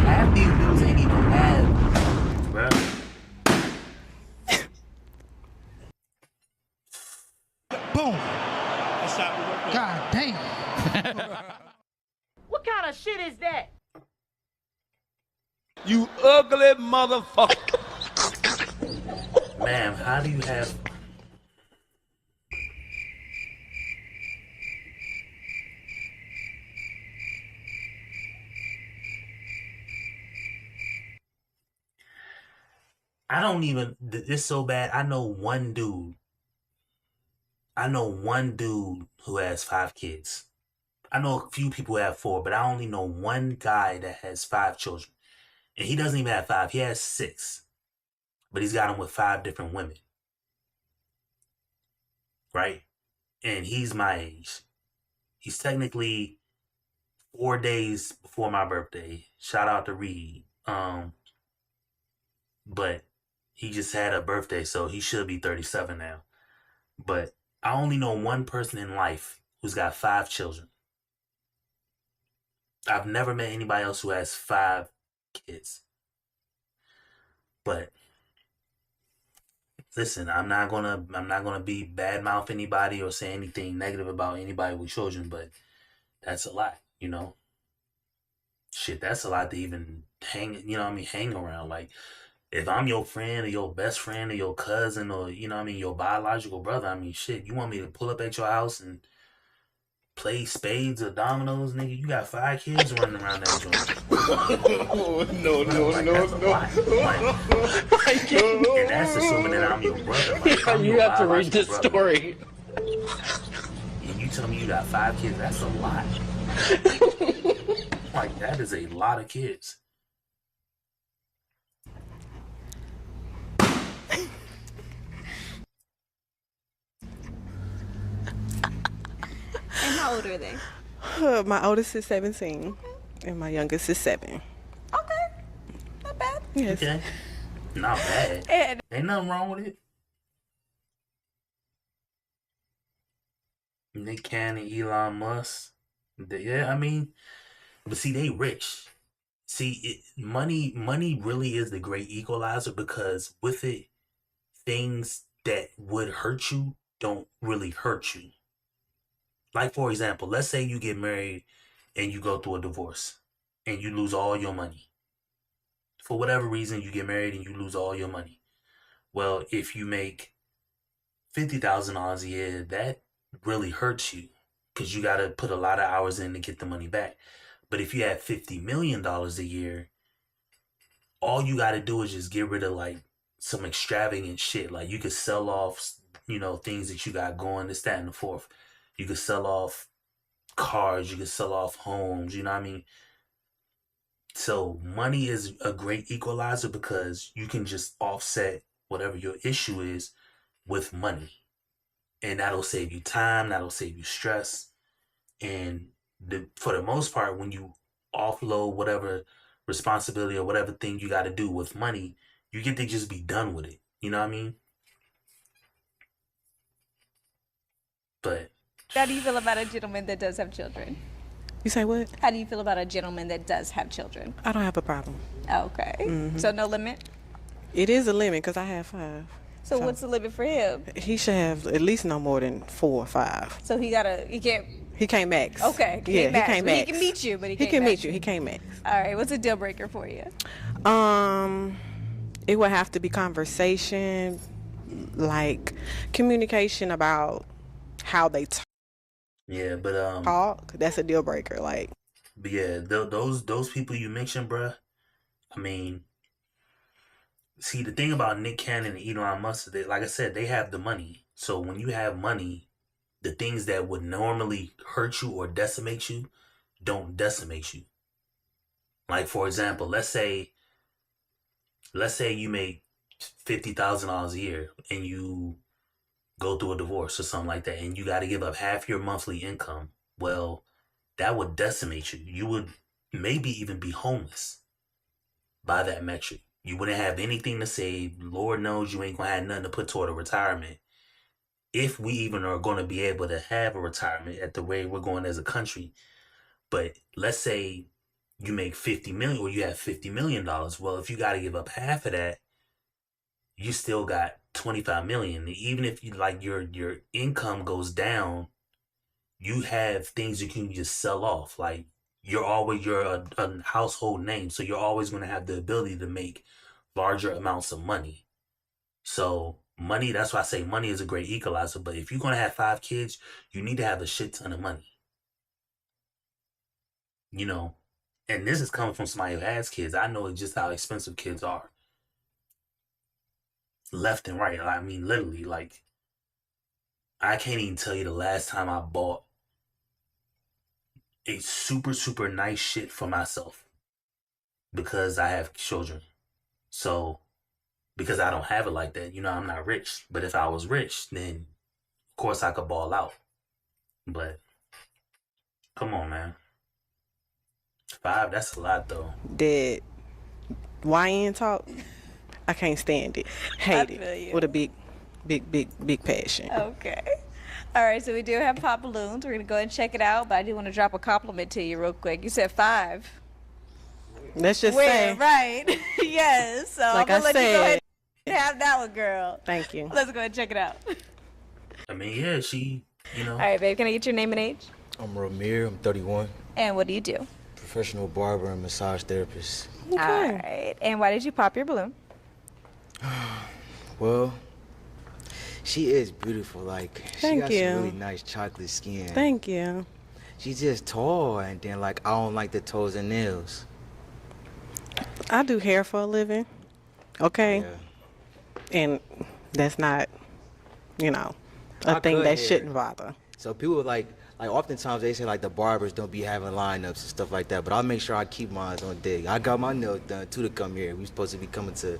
Half these dudes ain't even have, bro. Boom. God damn. What kind of shit is that? You ugly motherfucker. Ma'am, how do you have... I don't even... It's so bad. I know one dude. I know one dude who has 5 kids. I know a few people who have 4, but I only know one guy that has 5 children. And he doesn't even have 5, he has 6. But he's got them with 5 different women. Right? And he's my age. He's technically 4 days before my birthday. Shout out to Reed. But he just had a birthday, so he should be 37 now. But I only know one person in life who's got 5 children. I've never met anybody else who has 5 kids. But listen, I'm not gonna be bad mouth anybody or say anything negative about anybody with children, but that's a lot, you know. Shit, that's a lot to even hang around. Like, if I'm your friend or your best friend or your cousin or, your biological brother, shit, you want me to pull up at your house and play spades or dominoes, nigga? You got 5 kids running around that joint. No. And that's assuming that I'm your brother. Like, I'm You your have to read biological this brother. story. And you tell me you got 5 kids, that's a lot. Like, that is a lot of kids. And how old are they? My oldest is 17, and my youngest is 7. Okay. Not bad. Yes. Okay. Not bad. And Ain't nothing wrong with it. Nick Cannon, Elon Musk. But see, they rich. See, money really is the great equalizer, because with it, things that would hurt you don't really hurt you. Like, for example, let's say you get married and you go through a divorce and you lose all your money. For whatever reason, you get married and you lose all your money. Well, if you make $50,000 a year, that really hurts you, because you got to put a lot of hours in to get the money back. But if you have $50 million a year, all you got to do is just get rid of like some extravagant shit. Like, you could sell off, things that you got going, this, that, and the fourth. You could sell off cars, you could sell off homes, you know what I mean? So money is a great equalizer, because you can just offset whatever your issue is with money. And that'll save you time, that'll save you stress. And for the most part, when you offload whatever responsibility or whatever thing you got to do with money, you get to just be done with it. You know what I mean? But how do you feel about a gentleman that does have children? You say what? How do you feel about a gentleman that does have children? I don't have a problem. Okay. So no limit? It is a limit because I have 5. So what's the limit for him? He should have at least no more than 4 or 5. So he can't. He can't max. Okay. Yeah, he can't max. He can meet you, but he can max meet you. He can't max. All right. What's a deal breaker for you? It would have to be conversation, like communication about how they yeah, but talk. That's a deal breaker. Like, but yeah, those people you mentioned, bruh. See, the thing about Nick Cannon and Elon Musk, like I said, they have the money. So when you have money, the things that would normally hurt you or decimate you don't decimate you. Like, for example, let's say you make $50,000 a year and you go through a divorce or something like that, and you got to give up half your monthly income. Well, that would decimate you. You would maybe even be homeless by that metric. You wouldn't have anything to save. Lord knows you ain't gonna have nothing to put toward a retirement. If we even are going to be able to have a retirement at the way we're going as a country. But let's say you make 50 million, or you have $50 million. Well, if you got to give up half of that, you still got 25 million. Even if you like your income goes down, you have things you can just sell off. Like, you're a household name, so you're always going to have the ability to make larger amounts of money. So money, that's why I say money is a great equalizer. But if you're going to have 5 kids, you need to have a shit ton of money. And this is coming from somebody who has kids. I know just how expensive kids are. Left and right. I mean, literally, like, I can't even tell you the last time I bought a super, super nice shit for myself because I have children. So, because I don't have it like that, you know, I'm not rich. But if I was rich, then of course I could ball out. But come on, man. 5, that's a lot though. That YN talk, I can't stand it. Hate it with a big passion. Okay. All right, so we do have pop balloons. We're going to go ahead and check it out, but I do want to drop a compliment to you real quick. You said 5. Let's just Where? say. Right. Yes. So Like I'm going to I let you go ahead said. and have that one, girl. Thank you. Let's go ahead and check it out. I mean, yeah, she, you know. All right, babe, can I get your name and age? I'm Ramir, I'm 31. And what do you do? Professional barber and massage therapist. Okay. All right. And why did you pop your balloon? Well, she is beautiful. Like, she Thank got you. some really nice chocolate skin. Thank you. She's just tall, and then, like, I don't like the toes and nails. I do hair for a living. Okay. Yeah. And that's not, you know, I a thing cut that hair. shouldn't bother. So people like oftentimes they say like the barbers don't be having lineups and stuff like that, but I'll make sure I keep mine on deck. I got my nails done too to come here. We supposed to be coming to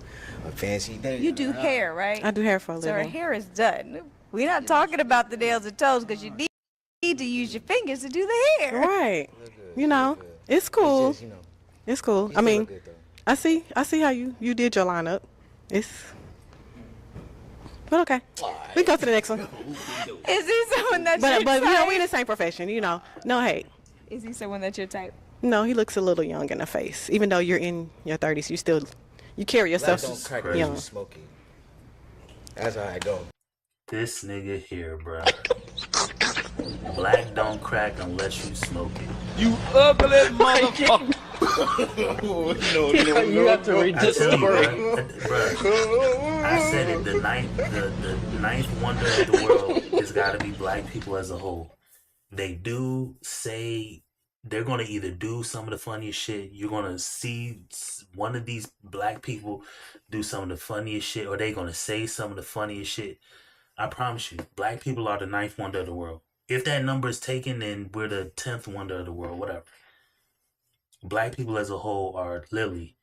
a fancy day. You do hair, right? I do hair for a So her living. hair is done. We're not talking about the nails and toes because you need to use your fingers to do the hair. Right. You know, it's cool. It's just, you know, It's cool. you I still mean, look good, though. I see how you did your lineup. It's but okay. We go to the next one. Is he someone that's your But you know, type? we in the same profession, you know. No hate. Is he someone that's your type? No, he looks a little young in the face. Even though you're in your 30s, you carry yourself Black don't crack unless young. you smoking. That's how I go. This nigga here, bro. Black don't crack unless you smoke it. You ugly motherfucker. You have to read I this tell you, story. bruh, I said it. The ninth wonder of the world has got to be black people as a whole. They do say they're gonna either do some of the funniest shit. You're gonna see one of these black people do some of the funniest shit, or they're gonna say some of the funniest shit. I promise you, black people are the ninth wonder of the world. If that number is taken, then we're the 10th wonder of the world. Whatever. Black people as a whole are literally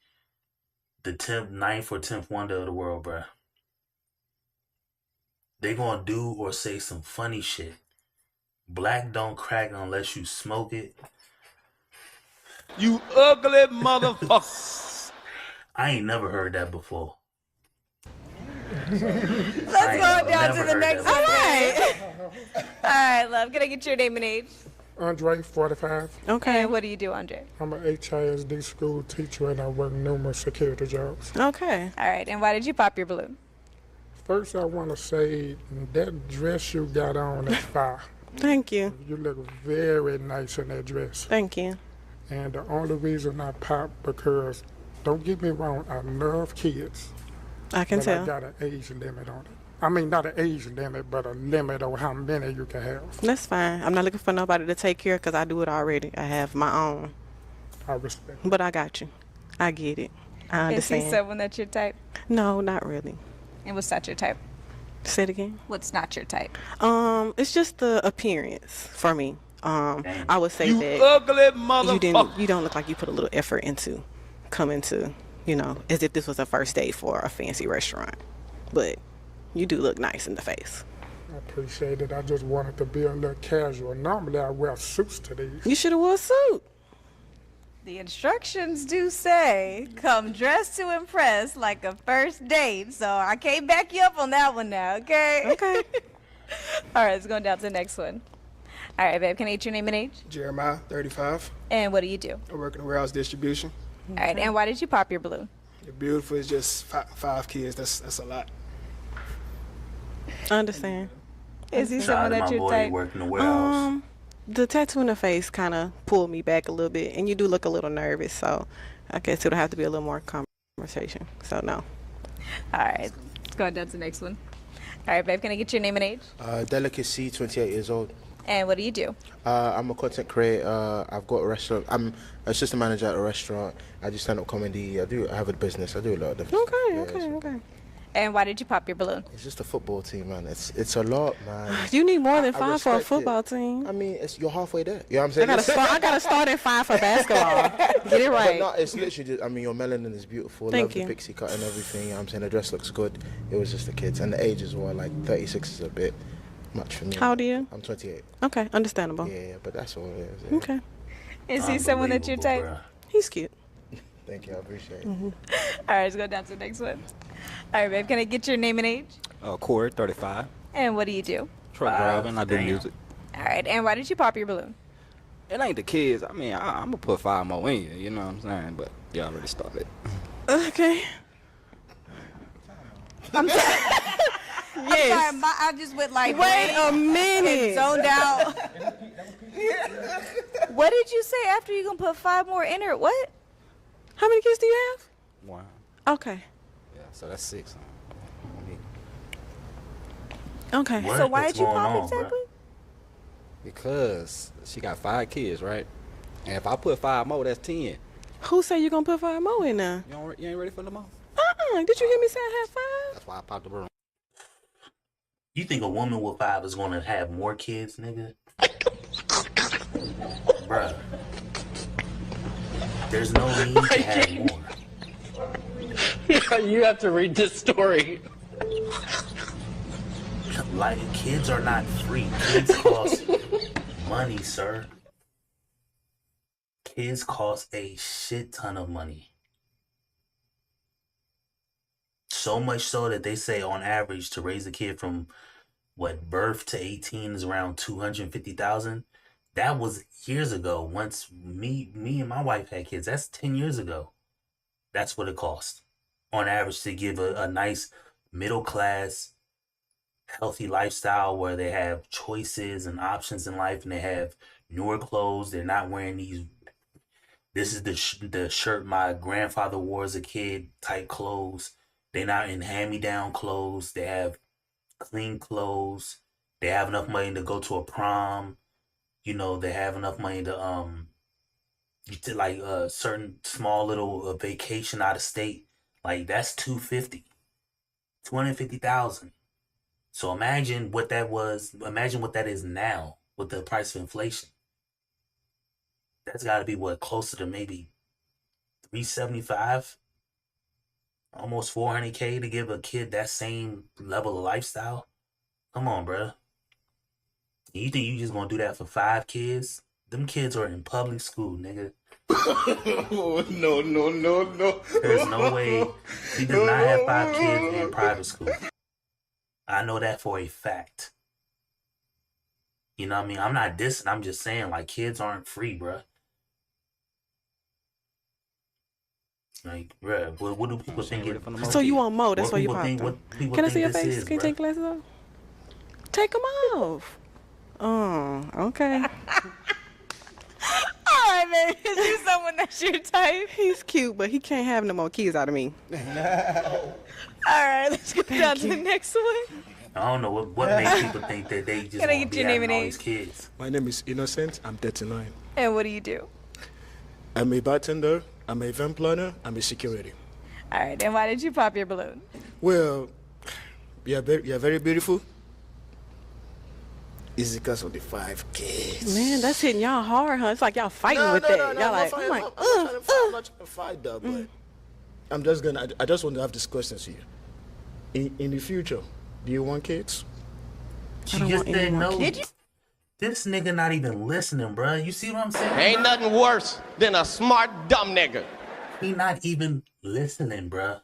the 9th or 10th wonder of the world, bruh. They gonna do or say some funny shit. Black don't crack unless you smoke it. You ugly motherfucker. I ain't never heard that before. Let's go down to the next one. All right. All right, love. Can I get your name and age? Andre, 45. Okay. And what do you do, Andre? I'm an HISD school teacher and I work numerous security jobs. Okay. All right. And why did you pop your balloon? First, I want to say that dress you got on is fire. Thank you. You look very nice in that dress. Thank you. And the only reason I pop because, don't get me wrong, I love kids. I can but tell. I got an age limit on it. I mean, not an age limit, but a limit on how many you can have. That's fine. I'm not looking for nobody to take care because I do it already. I have my own. I respect. But I got you. I get it. I Is he understand. someone that's your type? No, not really. And what's not your type? Say it again. What's not your type? It's just the appearance for me. I would say You that ugly motherfucker. you don't look like you put a little effort into coming to, you know, as if this was a first date for a fancy restaurant. But you do look nice in the face. I appreciate it. I just wanted to be a little casual. Normally, I wear suits to these. You should have wore a suit. The instructions do say, come dressed to impress like a first date. So I can't back you up on that one now, okay? Okay. All right, let's go down to the next one. All right, babe, can I get your name and age? Jeremiah, 35. And what do you do? I work in the warehouse distribution. All right, and why did you pop your balloon? You're beautiful. It's just five kids. That's a lot. I understand. Is he Shout out someone to that's my your boy type? working the warehouse. The tattoo in the face kind of pulled me back a little bit, and you do look a little nervous, so I guess it'll have to be a little more conversation. So no. All right, let's go down to the next one. All right, babe, can I get your name and age? Delicacy, 28 years old. And what do you do? I'm a content creator. I've got a restaurant. I'm assistant manager at a restaurant. I do stand-up comedy. I have a business. I do a lot of different stuff. Yeah, Okay. And why did you pop your balloon? It's just a football team, man. It's a lot, man. You need more than I 5 for a respect football it. team. I mean, you're halfway there. You know what I'm saying? I gotta start at 5 for basketball. Get it right. But no, it's literally just, I mean, your melanin is beautiful. Thank Love you. the pixie cut and everything. You know what I'm saying? The dress looks good. It was just the kids. And the age as well. Like, 36 is a bit much for me. How old are you? I'm 28. Okay, understandable. Yeah, but that's all it is. Yeah. Okay. Is he someone that you're type? He's cute. Thank you. I appreciate it. All right, let's go down to the next one. All right, babe, can I get your name and age? Corey, 35. And what do you do? Truck driving. I do music. All right, and why did you pop your balloon? It ain't the kids. I mean, I'm gonna put 5 more in you. You know what I'm saying? But you already started. Okay. I'm sorry. Yes. I'm sorry, I just went like, Wait a minute. and zoned out. What did you say after you gonna put 5 more in her? What? How many kids do you have? 1. Okay. Yeah, so that's 6. Okay. What? So why What's did you going pop on, exactly? Because she got 5 kids, right? And if I put 5 more, that's 10. Who say you gonna put 5 more in there? You ain't ready for them all? Did you hear me say I had 5? That's why I popped the balloon. You think a woman with 5 is gonna have more kids, nigga? Bruh. There's no need to have more. You have to read this story. Like, kids are not free. Kids cost money, sir. Kids cost a shit ton of money. So much so that they say on average to raise a kid from birth to 18 is around 250,000. That was years ago. Once me and my wife had kids, that's 10 years ago. That's what it cost on average to give a nice middle class healthy lifestyle where they have choices and options in life and they have newer clothes. They're not wearing these. This is the shirt my grandfather wore as a kid type clothes. They're not in hand-me-down clothes. They have clean clothes. They have enough money to go to a prom. You know, they have enough money to like a certain small little vacation out of state. Like that's 250,000. So imagine what that was. Imagine what that is now with the price of inflation. That's got to be what, closer to maybe 375, almost 400K to give a kid that same level of lifestyle. Come on, bruh. You think you just gonna do that for 5 kids? Them kids are in public school, nigga. No. There's no way he does not have 5 kids in private school. I know that for a fact. You know what I mean? I'm not dissing. I'm just saying, like, kids aren't free, bruh. Like, bruh, what do people think? So you want more? That's why you popped them. What people Can I think see your this face? is, Can you bruh? take glasses off? Take them off. Oh, okay. All right, baby. Is he someone that's your type? He's cute, but he can't have no more kids out of me. All right, let's go down to the next one. I don't know what makes people think that they just Can I want get to be your name having and all age? these kids. My name is Innocent. I'm 39. And what do you do? I'm a bartender. I'm a event planner. I'm a security. All right, and why did you pop your balloon? Well, you're very beautiful. It's because of the 5 kids. Man, that's hitting y'all hard, huh? It's like y'all fighting with that. Y'all like, I'm like, I'm not trying to fight that, but I just want to have this question to you. In the future, do you want kids? She just didn't know. This nigga not even listening, bruh. You see what I'm saying? Ain't nothing worse than a smart dumb nigga. He not even listening, bruh.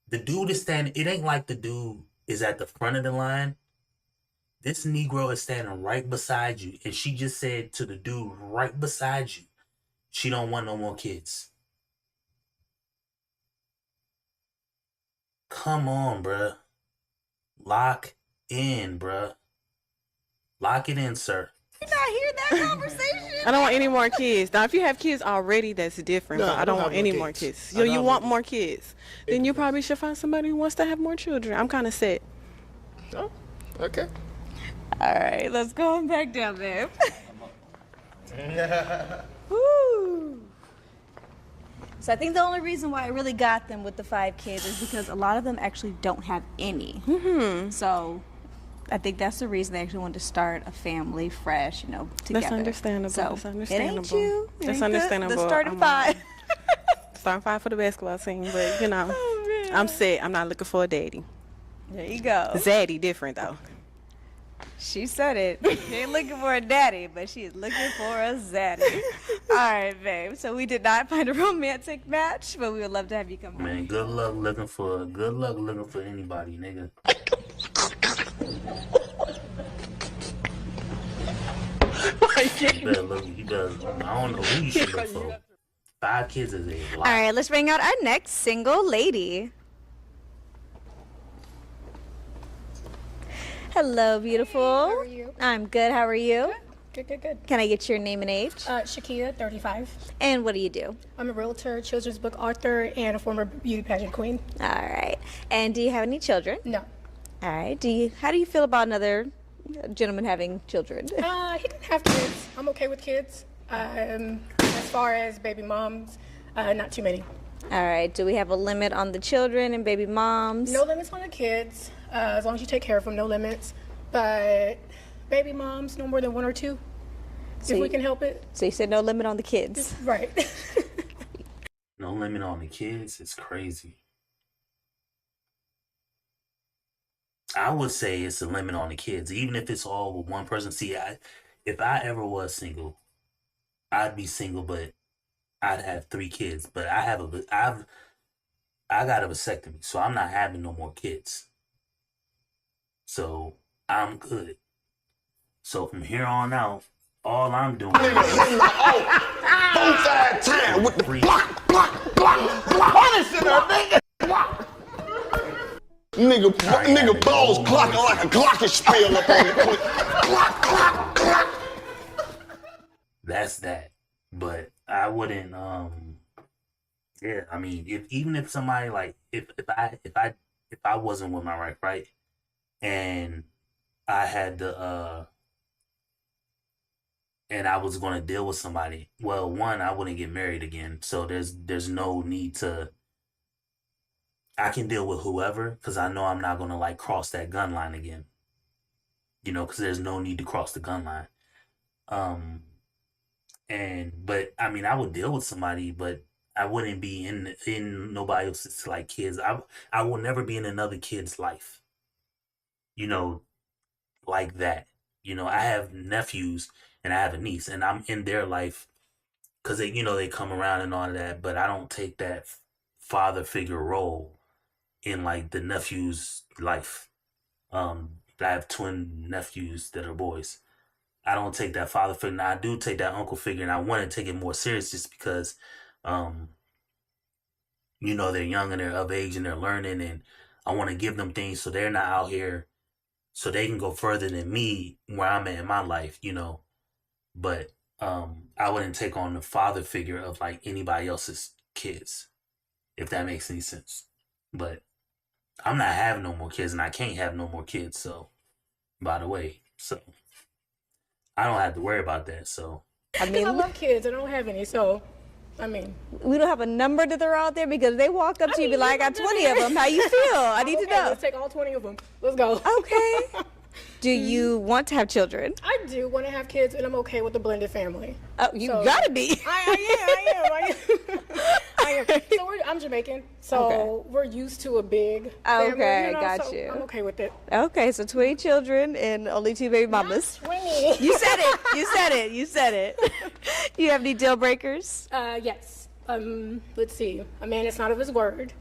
The dude is standing. It ain't like the dude is at the front of the line. This Negro is standing right beside you, and she just said to the dude right beside you, she don't want no more kids. Come on, bruh. Lock in, bruh. Lock it in, sir. You not hear that conversation? I don't want any more kids. Now, if you have kids already, that's different. No, but I don't want any more kids. So you want more kids. Then you probably should find somebody who wants to have more children. I'm kind of set. Oh, okay. All right, let's go on back down there. Woo. So I think the only reason why I really got them with the 5 kids is because a lot of them actually don't have any. So I think that's the reason they actually wanted to start a family fresh, together. That's understandable. So That's understandable. It ain't you. It That's ain't understandable. The starting 5. Starting 5 for the basketball team, but I'm set. I'm not looking for a daddy. There you go. Zaddy different though. She said it. She ain't looking for a daddy, but she's looking for a zaddy. All right, babe. So we did not find a romantic match, but we would love to have you come home. Man, good luck looking for anybody, nigga. You better, I don't know who you should look for. 5 kids is a lot. All right, let's bring out our next single lady. Hello, beautiful. Hey, how are you? I'm good. How are you? Good. Can I get your name and age? Shakia, 35. And what do you do? I'm a realtor, children's book author, and a former beauty pageant queen. All right. And do you have any children? No. All right. How do you feel about another gentleman having children? He can have kids. I'm okay with kids. As far as baby moms, not too many. All right. Do we have a limit on the children and baby moms? No limits on the kids, as long as you take care of them, no limits. But baby moms, no more than 1 or 2, if we can help it. So you said no limit on the kids. Right. No limit on the kids? It's crazy. I would say it's a limit on the kids, even if it's all with one person. See, if I ever was single, I'd be single, but I'd have 3 kids. But I got a vasectomy, so I'm not having no more kids. So I'm good. So from here on out, all I'm doing is time with the block, punishing her, nigga. Nigga balls clocking like a glockenspiel up on the clip. Clock. That's that. But I wouldn't. Yeah. I mean, even if somebody like if I wasn't with my wife, right, and I had the and I was going to deal with somebody. Well, one, I wouldn't get married again, so there's no need to. I can deal with whoever because I know I'm not going to like cross that gun line again. Because there's no need to cross the gun line. But I mean, I would deal with somebody, but I wouldn't be in nobody else's like kids. I will never be in another kid's life. Like that. I have nephews and I have a niece, and I'm in their life because they come around and all of that. But I don't take that father figure role in like the nephew's life. I have twin nephews that are boys. I don't take that father figure. Now I do take that uncle figure, and I want to take it more serious just because, they're young and they're of age and they're learning, and I want to give them things so they're not out here, so they can go further than me where I'm at in my life, But I wouldn't take on the father figure of like anybody else's kids, if that makes any sense. But I'm not having no more kids, and I can't have no more kids. So, by the way, I don't have to worry about that. So I love kids. I don't have any, so we don't have a number to throw out there because they walk up to you and be like, I got 20 of them. How you feel? I need to know. Let's take all 20 of them. Let's go. Okay. Do you want to have children? I do want to have kids, and I'm okay with the blended family. Oh, you gotta be. I am. So I'm Jamaican, so we're used to a big family. Okay, got so you. I'm okay with it. Okay, so 20 children and only 2 baby mamas. Not 20. You said it. You have any deal breakers? Yes. Let's see. A man is not of his word.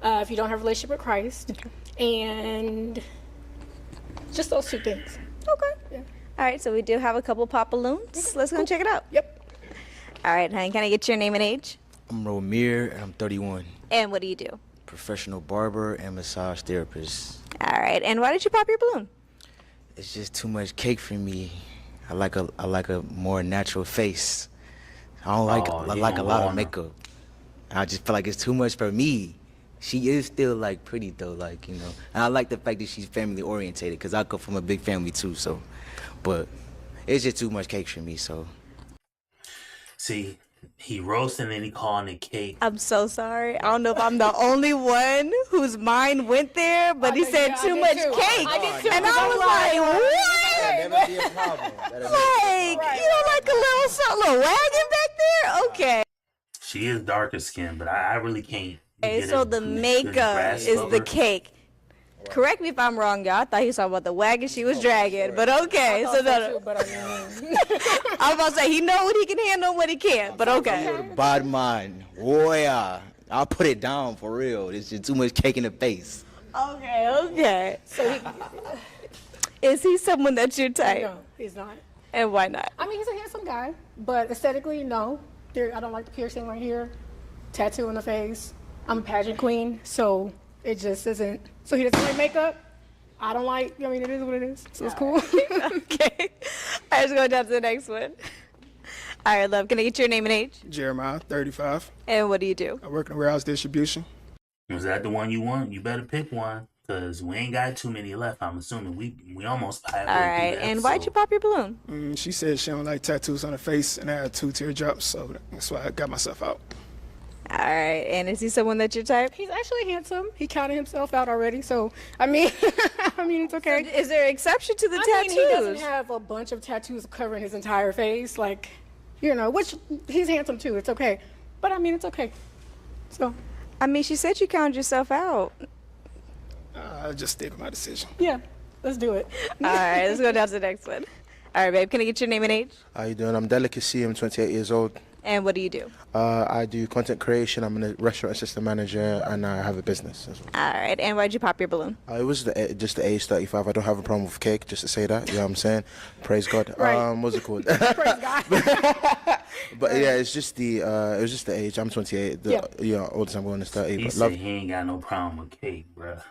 If you don't have a relationship with Christ, and just those 2 things. Okay. Yeah. All right, so we do have a couple popaloons. Let's go and check it out. Yep. All right, honey, can I get your name and age? I'm Romir, and I'm 31. And what do you do? Professional barber and massage therapist. All right, and why did you pop your balloon? It's just too much cake for me. I like a more natural face. I don't like a lot of makeup. I just feel like it's too much for me. She is still like pretty though, and I like the fact that she's family orientated because I come from a big family too. So, but it's just too much cake for me. So, see, He roasting and he calling it cake. I'm so sorry. I don't know if I'm the only one whose mind went there, but he said too much cake. And I was like, what? That'll never be a problem. Like, you know, like a little wagon back there? Okay. She is darker skinned, but I really can't. Okay, get so a the good makeup grasp is of the her. cake. Correct me if I'm wrong, y'all. I thought he was talking about the wagon she was dragging, but okay. So no, But I mean, I was about to say he know what he can handle and what he can't, but okay. Bad man. Oh yeah. I'll put it down for real. It's just too much cake in the face. Okay. So is he someone that's your type? no, he's not. And why not? I mean, he's a handsome guy, but aesthetically, no. I don't like the piercing right here, tattoo on the face. I'm a pageant queen, so it just isn't. So he doesn't like makeup. I don't like. I mean, it is what it is. So it's cool. Okay. I just go down to the next one. All right, love. Can I get your name and age? Jeremiah, 35. And what do you do? I work in warehouse distribution. Is that the one you want? You better pick one, cause we ain't got too many left. I'm assuming we almost halfway All right. through the And why'd you pop your balloon? She said she don't like tattoos on her face, and I had 2 teardrops, so that's why I got myself out. All right. And is he someone that's your type? He's actually handsome. He counted himself out already, so I mean, it's okay. So is there an exception to the I tattoos? mean, he doesn't have a bunch of tattoos covering his entire face, like, you know, which he's handsome too. It's okay, but I mean, it's okay. So, I mean, she said you counted yourself out. I just stick with my decision. yeah, let's do it. All right. Let's go down to the next one. All right, babe. Can I get your name and age? How you doing? I'm Delicacy. I'm 28 years old. And what do you do? I do content creation. I'm a restaurant assistant manager, and I have a business as well. All right. And why'd you pop your balloon? It was just the age 35. I don't have a problem with cake, just to say that. You know what I'm saying? Praise God. Right. What's it called? Praise God. But yeah, it's just the it was just the age. I'm 28. Yeah. Oldest I'm going is 30. He But said love. he ain't got no problem with cake, bruh.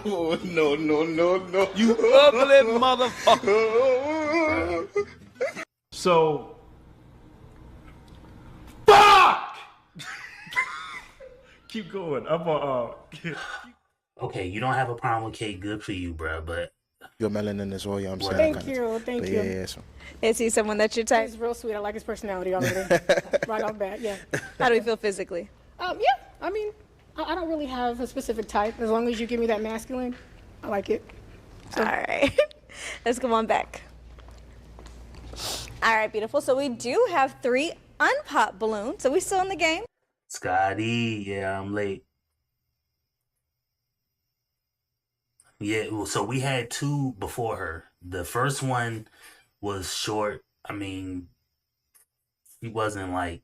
No, no, no, no. You ugly motherfucker. So, fuck! Keep going. I'm Okay, you don't have a problem with cake. Good for you, bruh. But Your melanin as well. You know what I'm saying? Thank you, thank But you. yeah, so. Is he someone that's your type? He's real sweet. I like his personality already. Right off bat, yeah. How do we feel physically? Yeah, I mean, I don't really have a specific type. As long as you give me that masculine, I like it. All right. Let's come on back. All right, beautiful. So we do have 3 unpopped balloons. So we still in the game. Scotty, yeah, I'm late. Yeah, well, so we had 2 before her. The first one was short. I mean, she wasn't like,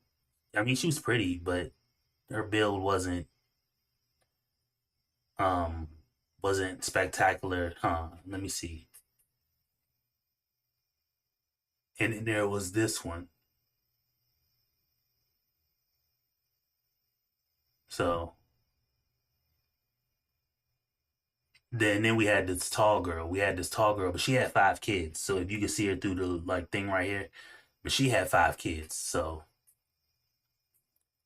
I mean, she was pretty, but her build wasn't spectacular. Let me see. And then there was this one. So then we had this tall girl. But she had 5 kids. So if you can see her through the like thing right here, but she had 5 kids. So,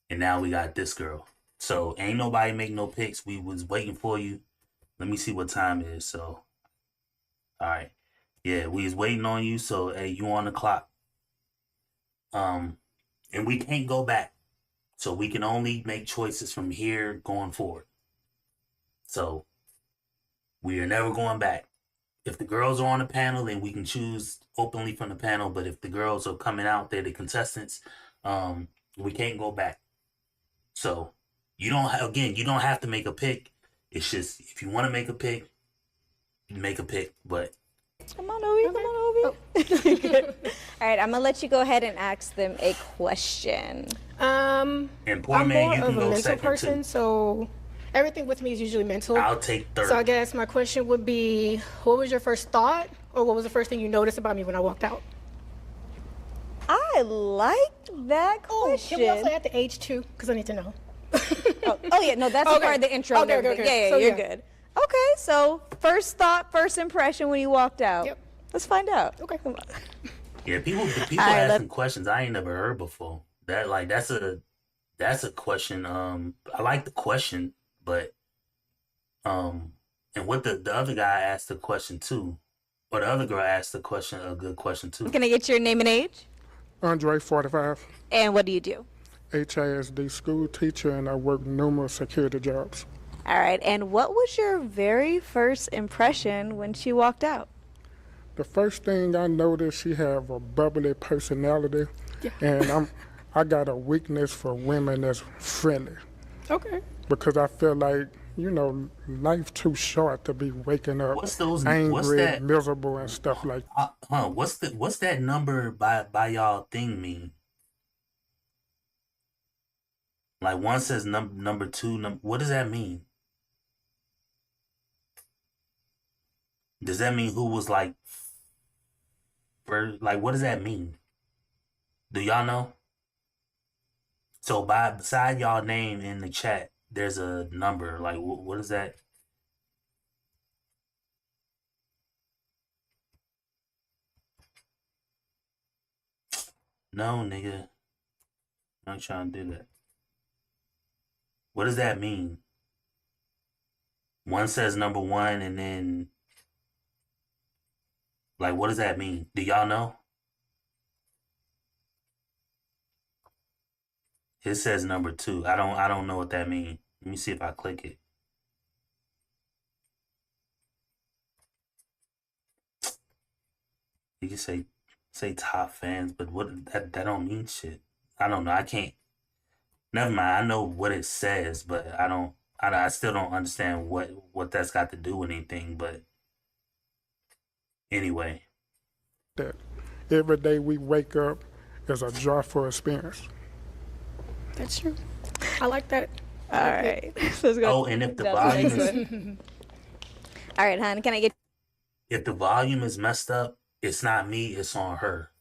and now we got this girl. So ain't nobody make no pics. We was waiting for you. Let me see what time it is. So, all right, yeah, we was waiting on you. So hey, you on the clock. And we can't go back. So we can only make choices from here going forward. So we are never going back. If the girls are on the panel, then we can choose openly from the panel. But if the girls are coming out, they're the contestants, we can't go back. So you don't have to make a pick. It's just if you want to make a pick, you make a pick. But Come on, Obi. Come on, Obi. All right, I'm gonna let you go ahead and ask them a question. and poor I'm man, more you of can a go mental second person, too. so everything with me is usually mental. I'll take third. So I guess my question would be, what was your first thought, or what was the first thing you noticed about me when I walked out? I like that question. Can we also add the age too? Because I need to know. Oh yeah, no, that's a part of the intro. Okay, and everything. okay. Yeah, So, you're yeah. good. Okay, so first thought, first impression when you walked out. Yep. Let's find out. Okay. Come on. Yeah, people All right, asking questions I ain't never heard before. That's a question. I like the question, but and what the other guy asked the question too, or the other girl asked the question, a good question too. Can I get your name and age? Andre, 45, And what do you do? HISD school teacher, and I work numerous security jobs. All right. And what was your very first impression when she walked out? The first thing I noticed, she have a bubbly personality, and I got a weakness for women that's friendly. Okay. Because I feel like, life too short to be waking up angry, miserable, and stuff like that. What's that number by y'all thing mean? Like one says number two. What does that mean? Does that mean who was like first? Like, what does that mean? Do y'all know? So beside y'all name in the chat, there's a number. Like, what is that? No, nigga. I'm not trying to do that. What does that mean? One says number one, and then, like, what does that mean? Do y'all know? It says number two. I don't know what that means. Let me see if I click it. You can say top fans, but what that don't mean shit. I don't know. I can't. Never mind. I know what it says, but I still don't understand what that's got to do with anything. But anyway, that every day we wake up is a joyful experience. That's true. I like that. All right. Let's go. Oh, and if the volume is all right, hon, can I get... If the volume is messed up, it's not me, it's on her.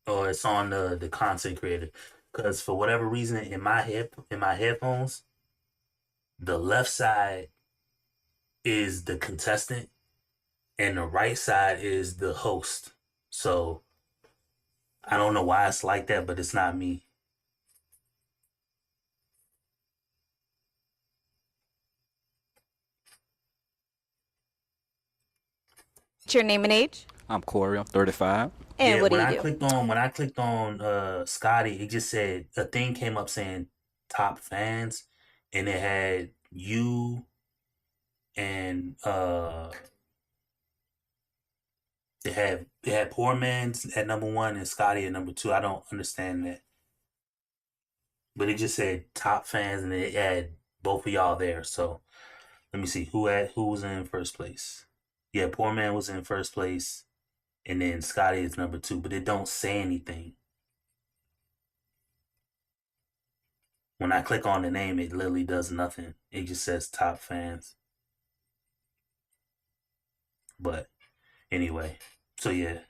Or it's on the content creator. Because for whatever reason, in my headphones, the left side is the contestant and the right side is the host. So I don't know why it's like that, but it's not me. What's your name and age? I'm Corey. I'm 35. And what do you do? When I clicked on Scotty, it just said a thing came up saying top fans, and it had you and it had Poor Man's at number one and Scotty at number two. I don't understand that, but it just said top fans, and it had both of y'all there. So let me see who was in first place. Yeah, Poor Man was in first place. And then Scotty is number two, but it don't say anything. When I click on the name, it literally does nothing. It just says top fans. But anyway, so yeah.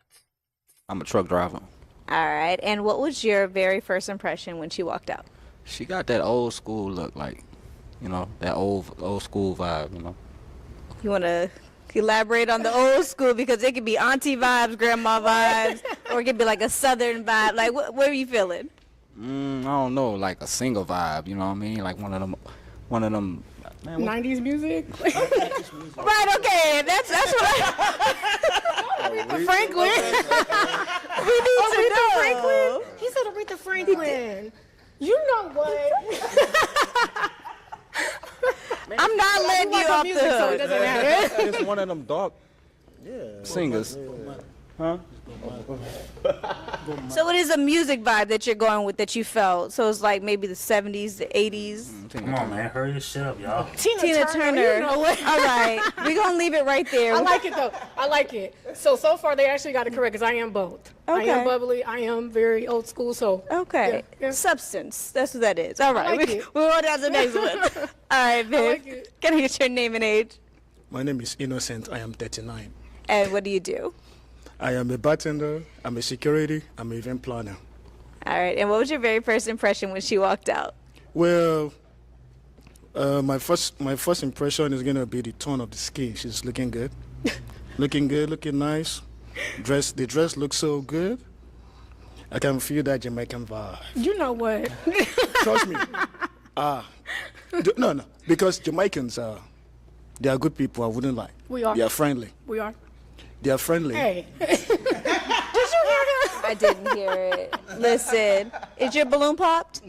I'm a truck driver. All right. And what was your very first impression when she walked out? She got that old school look, like, that old school vibe, You want to elaborate on the old school, because it could be auntie vibes, grandma vibes, or it could be like a southern vibe. Like, what are you feeling? I don't know, like a single vibe, you know what I mean? Like one of them. Man, 90s music. Right. Okay. That's what Aretha Franklin. we need to know. Franklin. He said Aretha Franklin. You know what? I'm not letting you off the hook. So it doesn't matter. It's one of them dark singers. Huh? So it is a music vibe that you're going with that you felt. So it's like maybe the 70s, the 80s. Come on, man. Hurry your shit up, y'all. Tina Turner. You know what? All right. We're going to leave it right there. I like it, though. I like it. So far, they actually got it correct, because I am both. Okay. I am bubbly. I am very old school, so. Okay. Yeah. Substance. That's what that is. All right. like it. We'll go down to the next one. All right, babe. I like it. Can I get your name and age? My name is Innocent. I am 39. And what do you do? I am a bartender. I'm a security. I'm an event planner. All right. And what was your very first impression when she walked out? Well, my first impression is gonna be the tone of the skin. She's looking good, looking nice. The dress looks so good. I can feel that Jamaican vibe. You know what? Trust me. No, because Jamaicans they are good people. I wouldn't lie. We are. They are friendly. We are. They are friendly. Hey. Did you hear that? I I didn't hear it. Listen, is your balloon popped?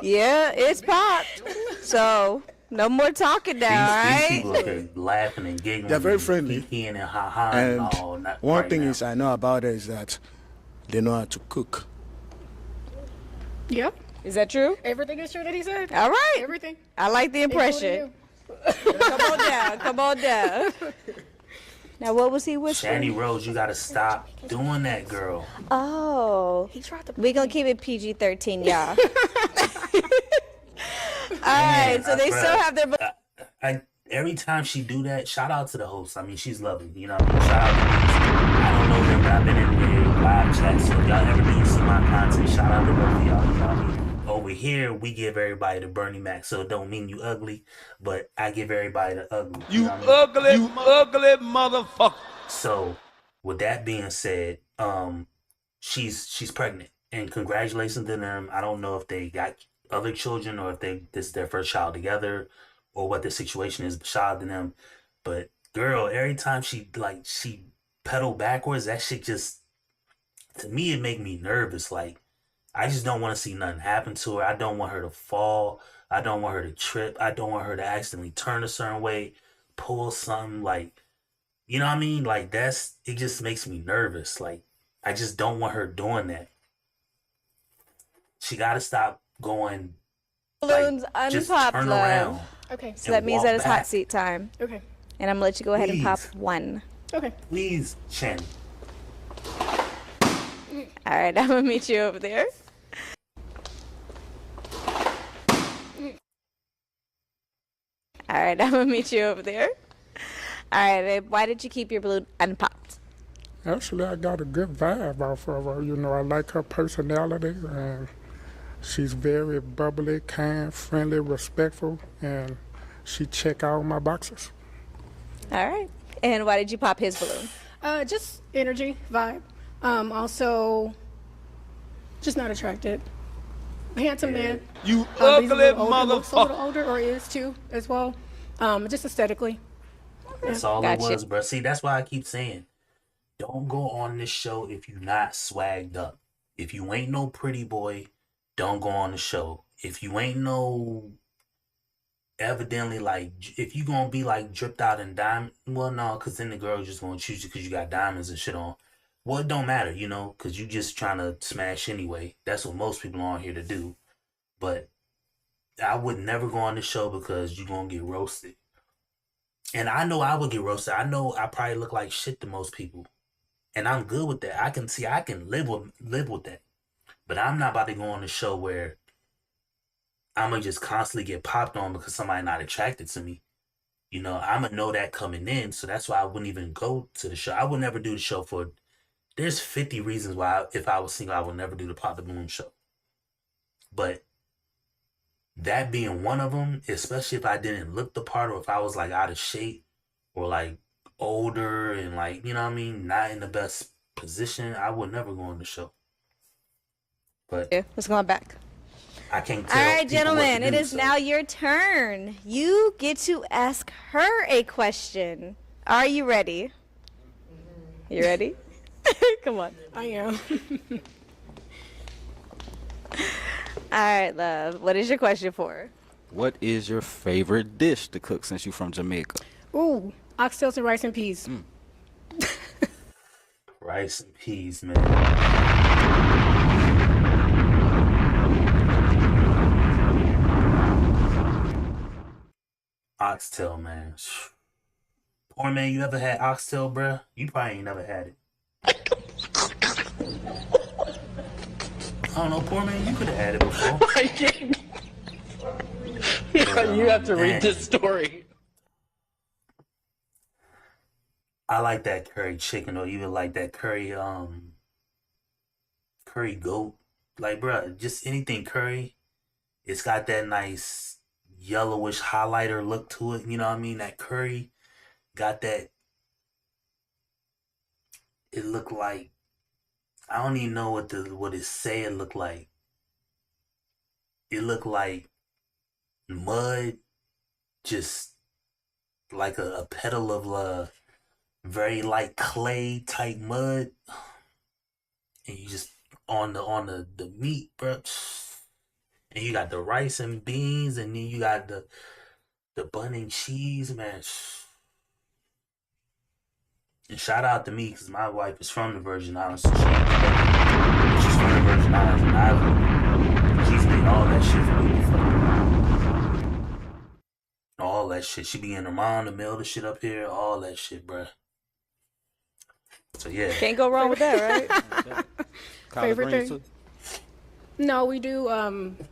Yeah, it's popped. So, no more talking now, all These right? people up here laughing and giggling. They're very and friendly. kikiing and ha-ha and And all. Not one right thing now. is I know about her is that they know how to cook. Yeah. Is that true? Everything is true that he said. All right. Everything. I like the impression. Come on down. Come on down. Now, what was he whispering? Shani Rose, you gotta stop doing that, girl. Oh. We're going to keep it PG-13, y'all. All right, so they still have their... Every time she do that, shout out to the host. I mean, she's lovely. You know what I mean? Shout out to these. I don't know them, but I've been in their live chat. So if y'all ever do see my content, shout out to both of y'all. You know what I mean? Over here, we give everybody the Bernie Mac, so it don't mean you ugly, but I give everybody the ugly. You know what I mean? ugly motherfucker. So, with that being said, she's pregnant, and congratulations to them. I don't know if they got other children or if this is their first child together, or what the situation is. Shout out to them, but girl, every time she pedal backwards, that shit just, to me, it make me nervous. Like, I just don't want to see nothing happen to her. I don't want her to fall. I don't want her to trip. I don't want her to accidentally turn a certain way, pull something, like, you know what I mean? Like, it just makes me nervous. Like, I just don't want her doing that. She got to stop going, Balloons just unpopped, turn love. around. Okay. So that means walk that it's hot back. seat time. Okay. And I'm going to let you go ahead and pop Please. one. Okay. Please, Shannon. All right, I'm going to meet you over there. All right, I'm going to meet you over there. All right, babe, why did you keep your balloon unpopped? Actually, I got a good vibe off of her. You know, I like her personality, and she's very bubbly, kind, friendly, respectful, and she check all my boxes. All right. And why did you pop his balloon? Just energy, vibe. Also, just not attracted. Handsome man. You He's a ugly little older, looks a little motherfucker. older, or is too, as well. Just aesthetically. That's all Gotcha. it was, bro. See, that's why I keep saying, don't go on this show if you not swagged up. If you ain't no pretty boy, don't go on the show. If you ain't no evidently like, if you gonna be like dripped out in diamond, well, no, because then the girl just gonna choose you because you got diamonds and shit on. Well, it don't matter, you know, because you just trying to smash anyway. That's what most people are on here to do. But I would never go on the show because you're gonna get roasted. And I know I would get roasted. I know I probably look like shit to most people. And I'm good with that. I can live with that. But I'm not about to go on the show where I'm gonna just constantly get popped on because somebody not attracted to me. You know, I'm gonna know that coming in, so that's why I wouldn't even go to the show. I would never do the show for. There's 50 reasons why, if I was single, I would never do the Pop the Balloon show. But that being one of them, especially if I didn't look the part, or if I was like out of shape, or like older and like, you know what I mean, not in the best position, I would never go on the show. But Yeah, let's go on back. I can't tell. All right, people what to gentlemen, it do, is so. now your turn. You get to ask her a question. Are you ready? You ready? Come on. I am. All right, love. What is your question for? What is your favorite dish to cook since you're from Jamaica? Ooh, oxtails and rice and peas. Rice and peas, man. Oxtail, man. Poor man, you ever had oxtail, bruh? You probably ain't never had it. I don't know, poor man, you could have had it before. I can't. You have to read this story. I like that curry chicken, or even like that curry goat. Like, bruh, just anything curry. It's got that nice yellowish highlighter look to it. You know what I mean? That curry got that. It looked like, I don't even know what it looked like. It looked like mud, just like a petal of very light clay type mud. and you just on the meat, bro. And you got the rice and beans, and then you got the bun and cheese, man. And shout out to me because my wife is from the Virgin Islands. So she's from the Virgin Islands, and she's made all that shit for me before. All that shit. She be in her mom to mail the shit up here. All that shit, bruh. So yeah. Can't go wrong with that, right? Favorite thing? Too? No, we do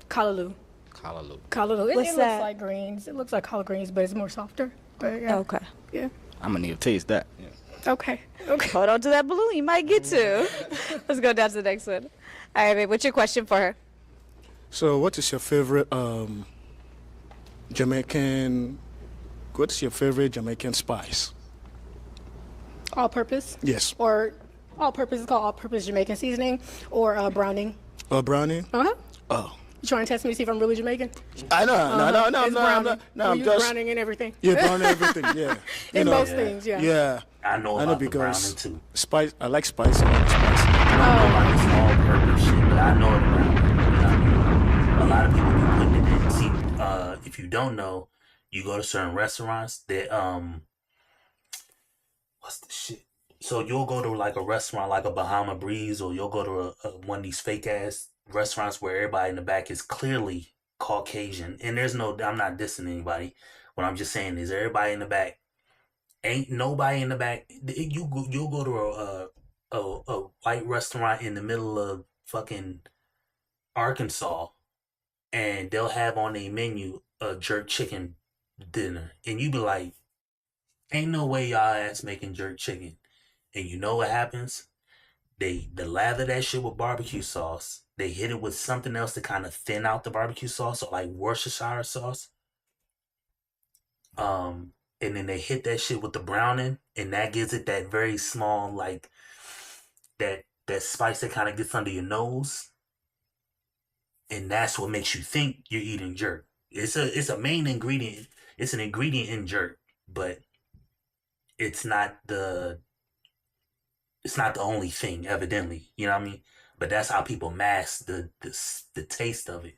callaloo. Callaloo. Callaloo. It What's looks that? like greens. It looks like collard greens, but it's more softer. But yeah. Okay. Yeah. I'm gonna need to taste that. Yeah. Okay. Okay. Hold on to that balloon. You might get to. Let's go down to the next one. All right, babe. What's your question for her? So, what is your favorite Jamaican? What is your favorite Jamaican spice? All purpose? Yes. Or all purpose is called all purpose Jamaican seasoning or browning. Brownie? Uh-huh. Oh. You trying to test me to see if I'm really Jamaican? I know. It's browning. No, I'm use just browning and everything. Yeah, browning everything. Yeah. In most things, yeah. Yeah. I know about the browning too. Spice. I like spice. I like spice. I don't know about this all-purpose shit, but I know the browning. You know what I mean? A lot of people be putting it in. See, if you don't know, you go to certain restaurants that what's the shit? So you'll go to like a restaurant like a Bahama Breeze, or you'll go to one of these fake ass restaurants where everybody in the back is clearly Caucasian, and there's no. I'm not dissing anybody. What I'm just saying is everybody in the back. Ain't nobody in the back. You'll go to a white restaurant in the middle of fucking Arkansas, and they'll have on their menu a jerk chicken dinner, and you be like, "Ain't no way y'all ass making jerk chicken." And you know what happens? They lather that shit with barbecue sauce. They hit it with something else to kind of thin out the barbecue sauce, or like Worcestershire sauce. And then they hit that shit with the browning, and that gives it that very small, like that spice that kind of gets under your nose, and that's what makes you think you're eating jerk. It's a main ingredient. It's an ingredient in jerk, but it's not the only thing, evidently. You know what I mean? But that's how people mask the taste of it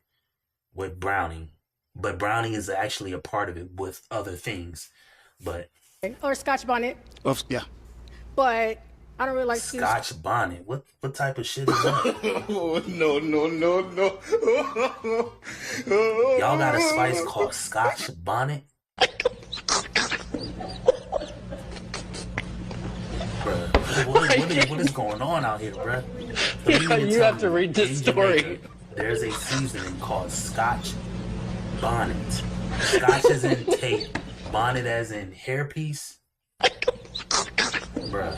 with browning. But browning is actually a part of it with other things. But Or Scotch bonnet. Yeah. But I don't really like to use Scotch bonnet. What type of shit is that? Oh, no. Y'all got a spice called Scotch bonnet? Bruh, what is going on out here, bruh? Yeah, you have to read this story. Jamaica, there's a seasoning called Scotch bonnet. Scotch as in tape. Bonnet as in hairpiece. Bruh.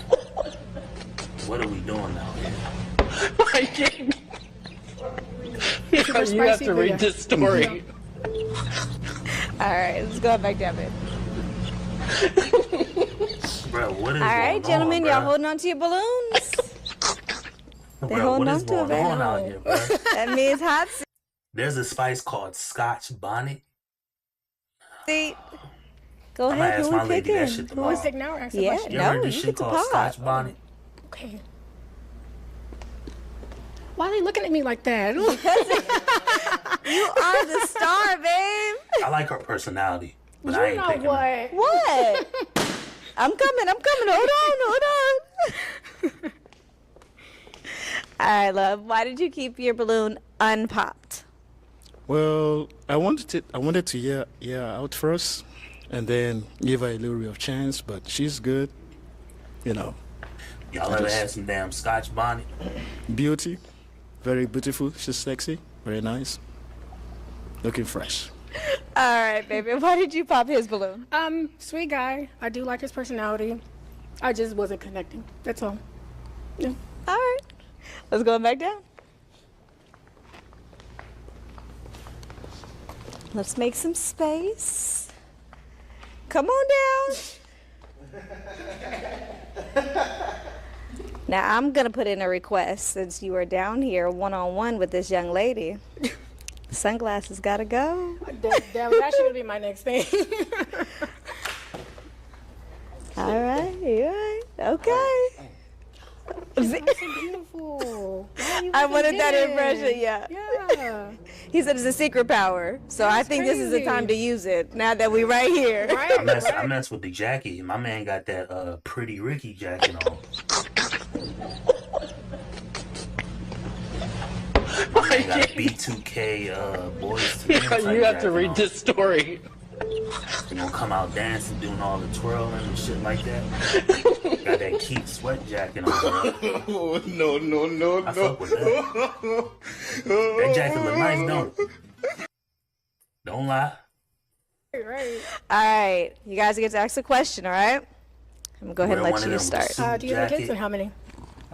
What are we doing out here? I can't. Yeah, you have to read this story. All right, let's go back down, babe. Bro, what is All right, going gentlemen, on, y'all bruh? holding on to your balloons. They're Bro, holding what on is to it, going on babe. out here, bro? That means hot seat. There's a spice called Scotch bonnet. Go I'ma ahead, ask who my we lady that picking? shit Who tomorrow. is it now or ask a Yeah, question? You no, heard this you shit get to called pop. Scotch bonnet? Okay. Why are they looking at me like that? You are the star, babe. I like her personality, but You I ain't know picking her. what? What? I'm coming. Hold on. All right, love. Why did you keep your balloon unpopped? Well, I wanted to hear out first, and then give her a little bit of chance. But she's good, you know. Y'all ever had some damn Scotch bonnet? Beauty, very beautiful. She's sexy, very nice, looking fresh. All right, baby. Why did you pop his balloon? Sweet guy. I do like his personality. I just wasn't connecting. That's all. Yeah. All right. Let's go back down. Let's make some space. Come on down. Now, I'm going to put in a request since you are down here one-on-one with this young lady. Sunglasses got to go. That was actually going to be my next thing. All right. Okay. She's so beautiful. I wanted that hidden. impression, yeah. Yeah. He said it's a secret power, so I think this is the time to use it, now that we right here. Right? I mess with the jacket. My man got that Pretty Ricky jacket on. My man got a B2K boys to Yeah, you have to read this story. They're gonna come out dancing, doing all the twirling and shit like that. Got that Keith Sweat jacket on, bro. Oh, no. I fuck with that. That jacket look nice, don't it? Don't lie. Right. All right, you guys get to ask a question, all right? I'm gonna go ahead and Wear let one you of them start. suit Do you have kids jacket. or how many?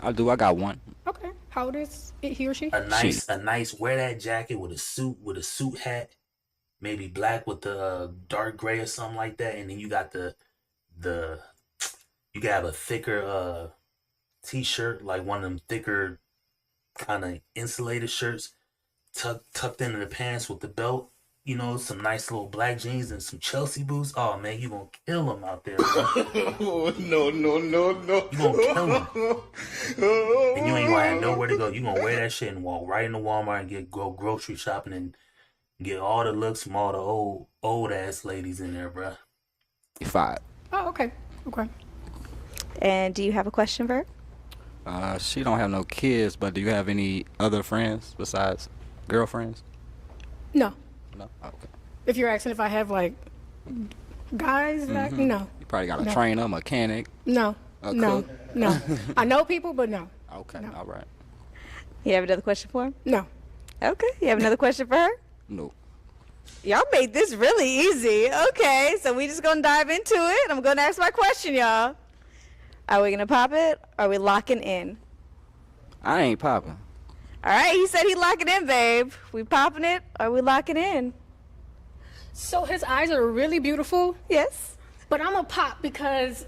I do. I got one. Okay. How old is it, he or she? A nice, wear that jacket with a suit hat, maybe black with the dark gray or something like that, and then you got you can have a thicker t-shirt, like one of them thicker kind of insulated shirts, tucked into the pants with the belt. You know, some nice little black jeans and some Chelsea boots. Oh man, you gonna kill them out there, bro. Oh, no. You gonna kill them. And you ain't gonna have nowhere to go. You gonna wear that shit and walk right into Walmart and go grocery shopping and get all the looks from all the old ass ladies in there, bro. 5. Oh, okay. Okay. And do you have a question for her? She don't have no kids, but do you have any other friends besides girlfriends? No. No. Okay. If you're asking if I have like guys, that, no. You probably got a No. trainer, mechanic. No. A No. cook? No. I know people, but no. Okay. No. All right. You have another question for him? No. Okay, you have another question for her? No. Y'all made this really easy. Okay, so we just gonna dive into it. I'm gonna ask my question, y'all. Are we gonna pop it? Or are we locking in? I ain't popping. All right, he said he locking in, babe. We popping it? Or are we locking in? So his eyes are really beautiful. Yes. But I'm a pop because.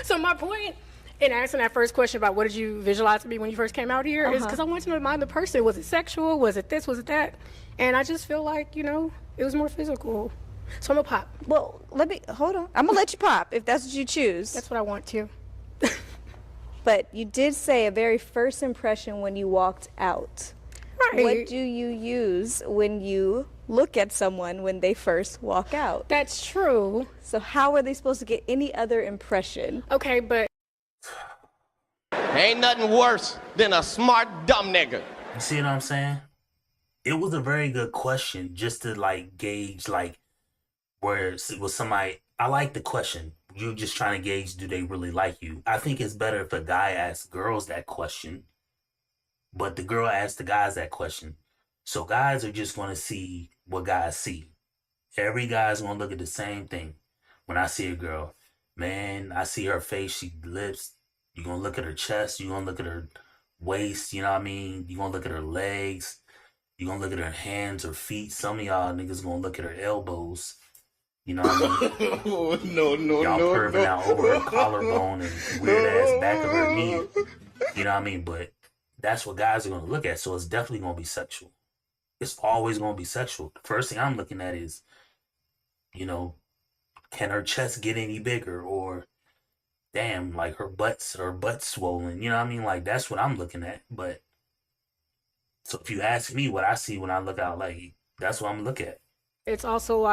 So my point in asking that first question about what did you visualize to be when you first came out here is because I wanted to know the person. Was it sexual? Was it this? Was it that? And I just feel like, it was more physical. So I'm a pop. Well, hold on. I'm gonna let you pop if that's what you choose. That's what I want to. But you did say a very first impression when you walked out. Right. What do you use when you look at someone when they first walk out? That's true. So how are they supposed to get any other impression? Okay, but Ain't nothing worse than a smart dumb nigga. You see what I'm saying? It was a very good question just to gauge where it was somebody. I like the question. You're just trying to gauge, do they really like you? I think it's better if a guy asks girls that question, but the girl asks the guys that question. So guys are just going to see what guys see. Every guy's going to look at the same thing. When I see a girl, man, I see her face, she lips. You're going to look at her chest. You're going to look at her waist. You know what I mean? You're going to look at her legs. You're going to look at her hands or feet. Some of y'all niggas going to look at her elbows. You know what I mean? Oh, no. Y'all curving out over her collarbone and weird ass back of her knee. You know what I mean? But that's what guys are going to look at. So it's definitely going to be sexual. It's always going to be sexual. The first thing I'm looking at is, can her chest get any bigger? Or, damn, her butt's swollen. You know what I mean? That's what I'm looking at. But, so if you ask me what I see when I look out, that's what I'm looking at. it's also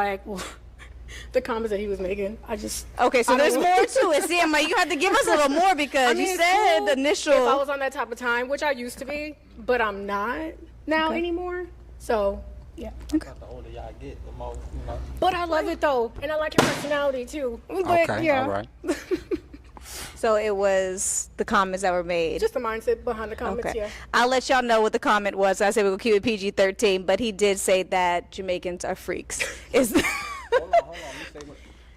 the comments that he was making. Okay, so there's more to it. See, Emma, you have to give us a little more because you it's said cool the initial. If I was on that type of time, which I used to be, but I'm not now anymore. So, yeah. The older y'all get, the more, But I love it though, and I like your personality too. But Okay, yeah, all right. So it was the comments that were made. just the mindset behind the comments. Okay. Yeah. I'll let y'all know what the comment was. I said we will keep it PG-13, but he did say that Jamaicans are freaks.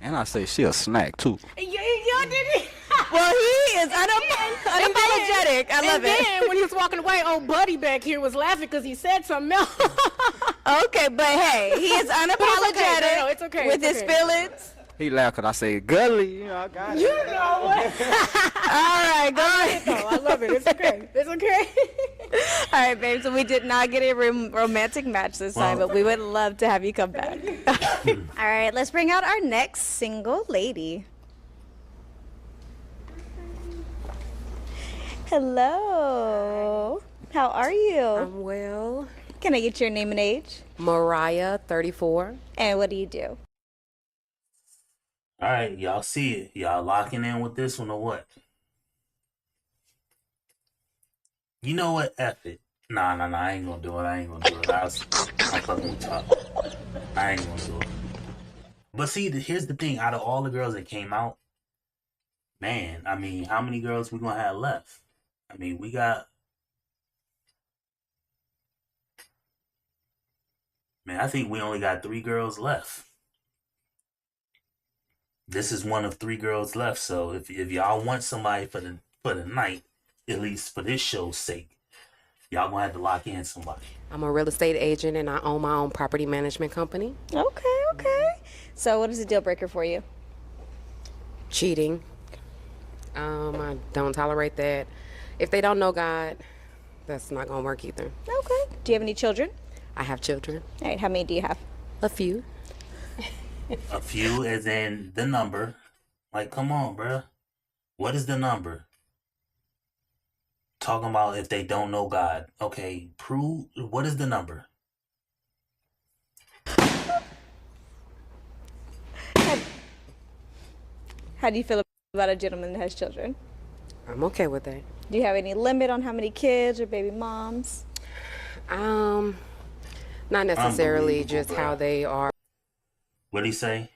And I say she a snack too. Yeah, did he? Well, he is unapologetic. I love and it. then when he was walking away, old buddy back here was laughing because he said something else. Okay, but hey, he is unapologetic No, it's okay. with it's his okay. feelings. He laughed because I say gully. I got it. You know what? All right, go ahead. I love it. It's okay. It's okay. All right, babe. So we did not get a romantic match this time, but we would love to have you come back. All right, let's bring out our next single lady. Hello. How are you? I'm well. Can I get your name and age? Mariah, 34. And what do you do? All right, y'all see it. Y'all locking in with this one or what? You know what? F it. Nah. I ain't gonna do it. I'm fucking with y'all. I ain't gonna do it. But see, here's the thing. Out of all the girls that came out, man, I mean, how many girls we gonna have left? I mean, we got... Man, I think we only got 3 girls left. This is one of 3 girls left. So if y'all want somebody for the night, at least for this show's sake, y'all gonna have to lock in somebody. I'm a real estate agent and I own my own property management company. Okay. So what is the deal breaker for you? Cheating. I don't tolerate that. If they don't know God, that's not gonna work either. Okay. Do you have any children? I have children. All right, how many do you have? A few. A few as in the number. Like, come on, bruh. What is the number? Talking about if they don't know God. Okay, prove. What is the number? How do you feel about a gentleman that has children? I'm okay with that. Do you have any limit on how many kids or baby moms? Not necessarily, just how they are. What'd he say?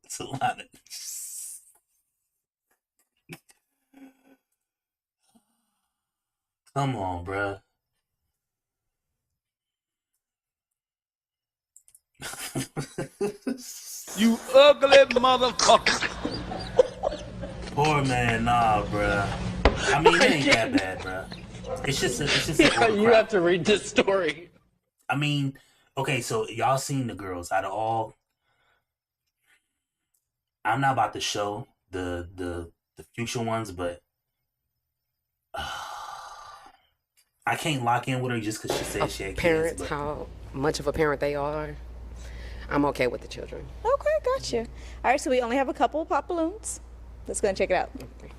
It's a lot of... Come on, bruh. You ugly motherfucker. Poor man, nah, bruh. I mean, it ain't that bad, bruh. It's just Yeah, you have to read this story. I mean, okay, so y'all seen the girls. Out of all, I'm not about to show the future ones, but I can't lock in with her just because she said she had Parents, kids. how much of a parent they are. I'm okay with the children. Okay, gotcha. All right, so we only have a couple of pop balloons. Let's go and check it out. Okay.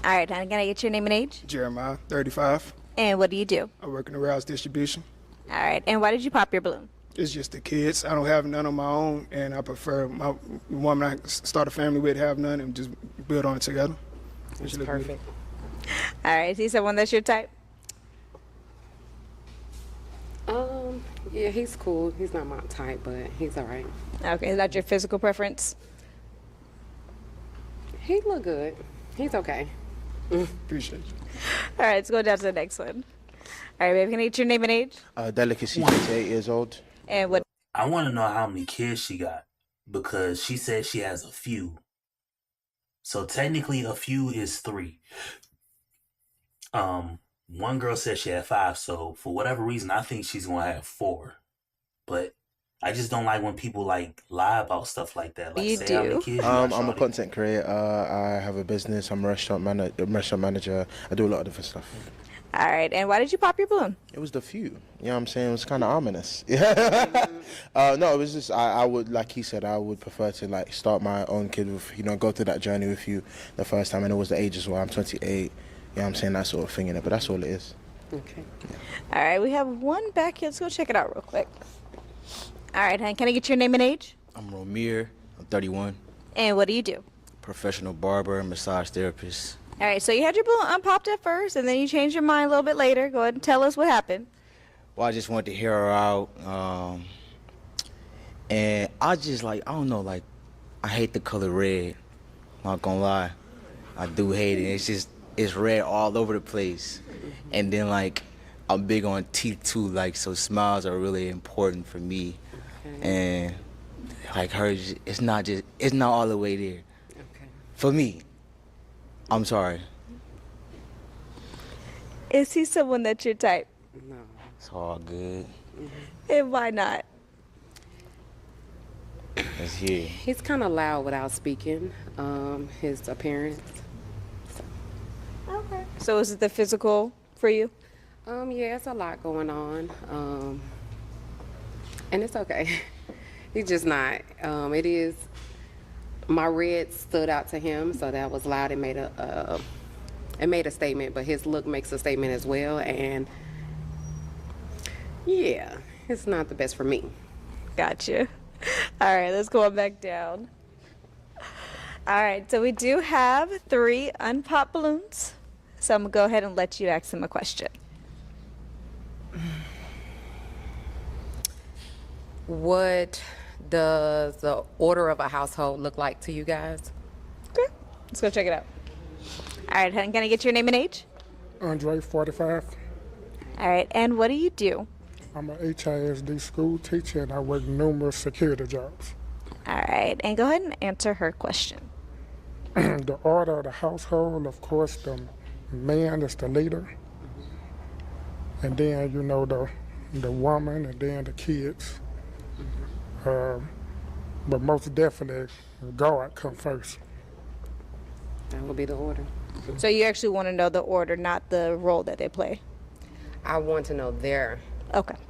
All right, honey, can I get your name and age? Jeremiah, 35. And what do you do? I work in the warehouse distribution. All right, and why did you pop your balloon? It's just the kids. I don't have none on my own, and I prefer my woman I start a family with have none and just build on it together. That's perfect. All right, see someone that's your type? Yeah, he's cool. He's not my type, but he's all right. Okay, is that your physical preference? He look good. He's okay. Appreciate you. All right, let's go down to the next one. All right, babe, can I get your name and age? Delicacy, 28 years old. And what? I want to know how many kids she got because she said she has a few. So technically, a few is 3. One girl said she had 5, so for whatever reason, I think she's gonna have 4. But I just don't like when people like lie about stuff like that. Like, You say how many do? kids you got, I'm a shawty. content creator. I have a business. I'm a restaurant manager. I do a lot of different stuff. All right, and why did you pop your balloon? It was the few. You know what I'm saying? It was kind of ominous. No, it was just, I would, like he said, I would prefer to like start my own kid with, go through that journey with you the first time. And it was the age as well. I'm 28. You know what I'm saying? That sort of thing in it. But that's all it is. Okay. All right, we have one back here. Let's go check it out real quick. All right, honey, can I get your name and age? I'm Romir. I'm 31. And what do you do? Professional barber, massage therapist. All right, so you had your balloon unpopped at first, and then you changed your mind a little bit later. Go ahead and tell us what happened. Well, I just wanted to hear her out. And I just I don't know, I hate the color red. Not gonna lie. I do hate it. It's red all over the place. And then I'm big on teeth too, so smiles are really important for me. And hers, it's not all the way there. Okay. For me. I'm sorry. Is he someone that's your type? No. It's all good. And why not? Let's hear. He's kind of loud without speaking. His appearance. Okay. So is it the physical for you? Yeah, it's a lot going on. And it's okay. He's just not. It is. My red stood out to him, so that was loud. It made a statement, but his look makes a statement as well. And yeah, it's not the best for me. Gotcha. All right, let's go on back down. All right, so we do have 3 unpopped balloons. So I'm going to go ahead and let you ask them a question. What does the order of a household look like to you guys? Okay, let's go check it out. All right, honey, can I get your name and age? Andre, 45. All right, and what do you do? I'm a HISD school teacher and I work numerous security jobs. All right, and go ahead and answer her question. The order of the household, of course, the man is the leader. And then, you know, the woman and then the kids. But most definitely, God come first. That would be the order. So you actually want to know the order, not the role that they play? I want to know their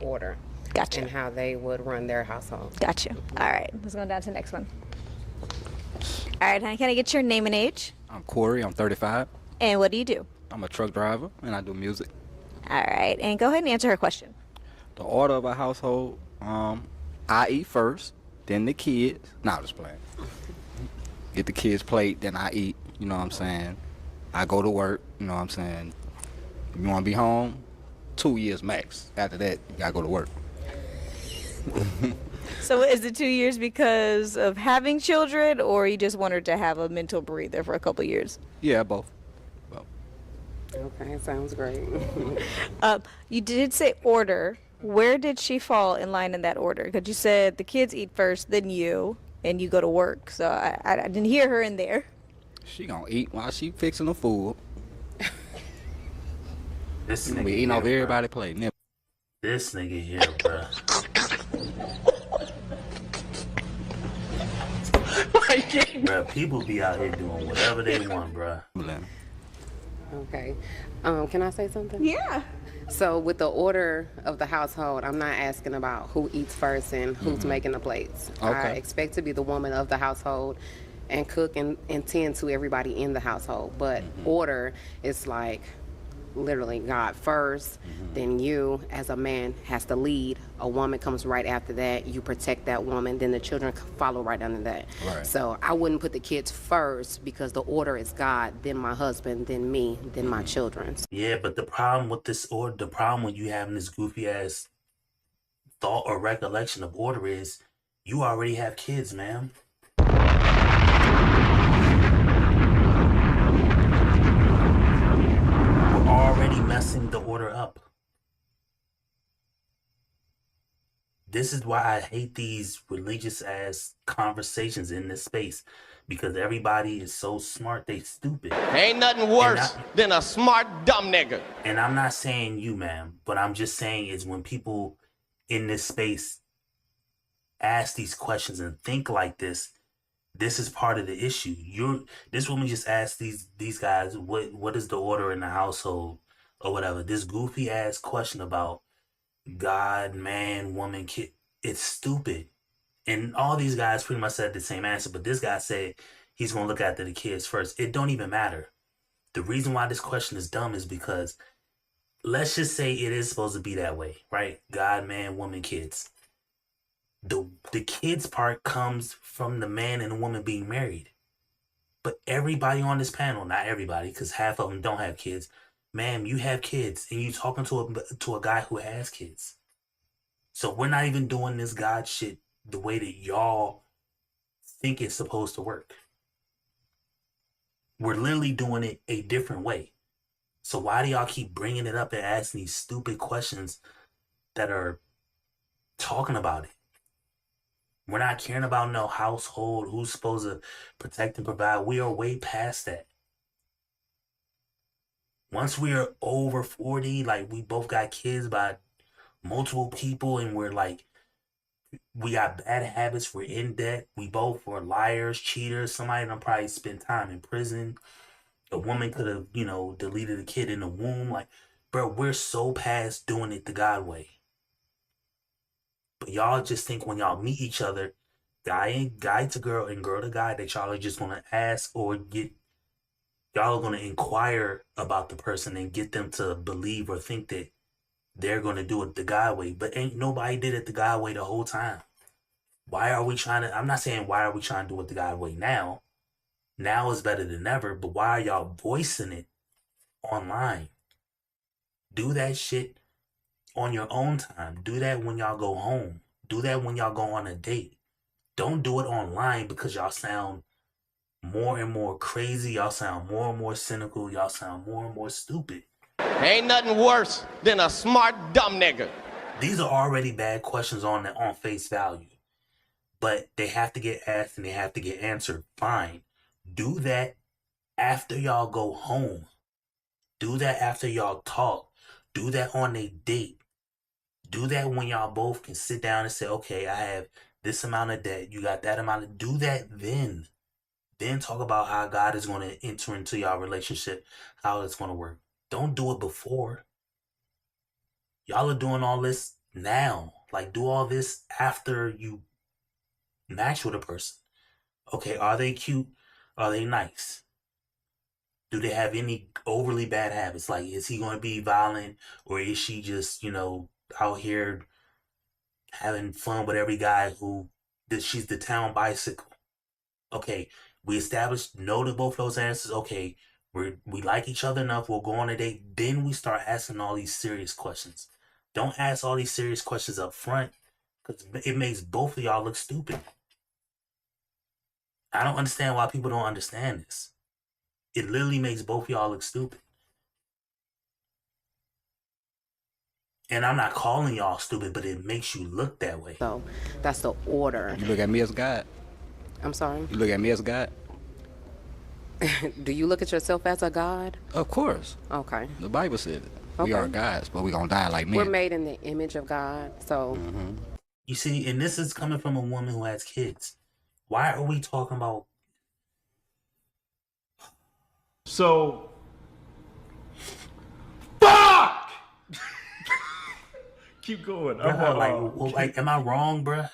order. Gotcha. And how they would run their household. Gotcha. All right, let's go down to the next one. All right, honey, can I get your name and age? I'm Corey. I'm 35. And what do you do? I'm a truck driver, and I do music. All right, and go ahead and answer her question. The order of a household, I eat first, then the kids. Nah, I'm just playing. Get the kids' plate, then I eat. You know what I'm saying? I go to work. You know what I'm saying? You want to be home? 2 years max. After that, you gotta go to work. So is it 2 years because of having children, or you just want her to have a mental breather for a couple years? Yeah, both. Okay, sounds great. You did say order. Where did she fall in line in that order? Because you said the kids eat first, then you, and you go to work. So I didn't hear her in there. She gonna eat while she fixing the food. This We nigga eating off here, everybody's plate. Never. This nigga here, bruh. Bruh, people be out here doing whatever they want, bruh. Okay. Can I say something? Yeah. So with the order of the household, I'm not asking about who eats first and who's making the plates. I Okay. expect to be the woman of the household and cook and tend to everybody in the household. But order is like literally God first, then you as a man has to lead. A woman comes right after that. You protect that woman, then the children follow right under that. Right. So I wouldn't put the kids first because the order is God, then my husband, then me, then my children. Yeah, but the problem with this order, the problem when you having this goofy ass thought or recollection of order is you already have kids, ma'am. We're already messing the order up. This is why I hate these religious ass conversations in this space, because everybody is so smart they stupid. Ain't nothing worse than a smart dumb nigga. And I'm not saying you, ma'am, but I'm just saying is when people in this space ask these questions and think like this is part of the issue. This woman just asked these guys what is the order in the household or whatever. This goofy ass question about God, man, woman, kid. It's stupid. And all these guys pretty much said the same answer, but this guy said he's gonna look after the kids first. It don't even matter. The reason why this question is dumb is because let's just say it is supposed to be that way, right? God, man, woman, kids. The kids part comes from the man and the woman being married. But everybody on this panel, not everybody, because half of them don't have kids. Ma'am, you have kids, and you talking to a guy who has kids. So we're not even doing this God shit the way that y'all think it's supposed to work. We're literally doing it a different way. So why do y'all keep bringing it up and asking these stupid questions that are talking about it? We're not caring about no household, who's supposed to protect and provide. We are way past that. Once we are over 40, like we both got kids by multiple people and we're like, we got bad habits, we're in debt, we both were liars, cheaters, somebody done probably spent time in prison. A woman could have, deleted a kid in the womb. Like, bro, we're so past doing it the God way. But y'all just think when y'all meet each other, guy to girl and girl to guy, that y'all are just gonna ask or y'all are gonna inquire about the person and get them to believe or think that they're gonna do it the guy way. But ain't nobody did it the guy way the whole time. Why are we trying to? I'm not saying why are we trying to do it the guy way now. Now is better than ever. But why are y'all voicing it online? Do that shit on your own time. Do that when y'all go home. Do that when y'all go on a date. Don't do it online because y'all sound more and more crazy. Y'all sound more and more cynical. Y'all sound more and more stupid. Ain't nothing worse than a smart dumb nigga. These are already bad questions on face value. But they have to get asked and they have to get answered. Fine. Do that after y'all go home. Do that after y'all talk. Do that on a date. Do that when y'all both can sit down and say, okay, I have this amount of debt. You got that amount of... Do that then. Then talk about how God is going to enter into y'all relationship, how it's going to work. Don't do it before. Y'all are doing all this now. Like, do all this after you match with a person. Okay, are they cute? Are they nice? Do they have any overly bad habits? Like, is he going to be violent? Or is she just, out here having fun with every guy she's the town bicycle? Okay, we established no to both those answers. Okay, we like each other enough. We'll go on a date. Then we start asking all these serious questions. Don't ask all these serious questions up front because it makes both of y'all look stupid. I don't understand why people don't understand this. It literally makes both of y'all look stupid. And I'm not calling y'all stupid, but it makes you look that way. So that's the order. You look at me as God. I'm sorry? You look at me as God. Do you look at yourself as a God? Of course. Okay. The Bible said it. Okay. We are gods, but we're going to die like men. We're made in the image of God, so... You see, and this is coming from a woman who has kids. Why are we talking about... So... Fuck! Keep going. Bruh, am I wrong, bruh?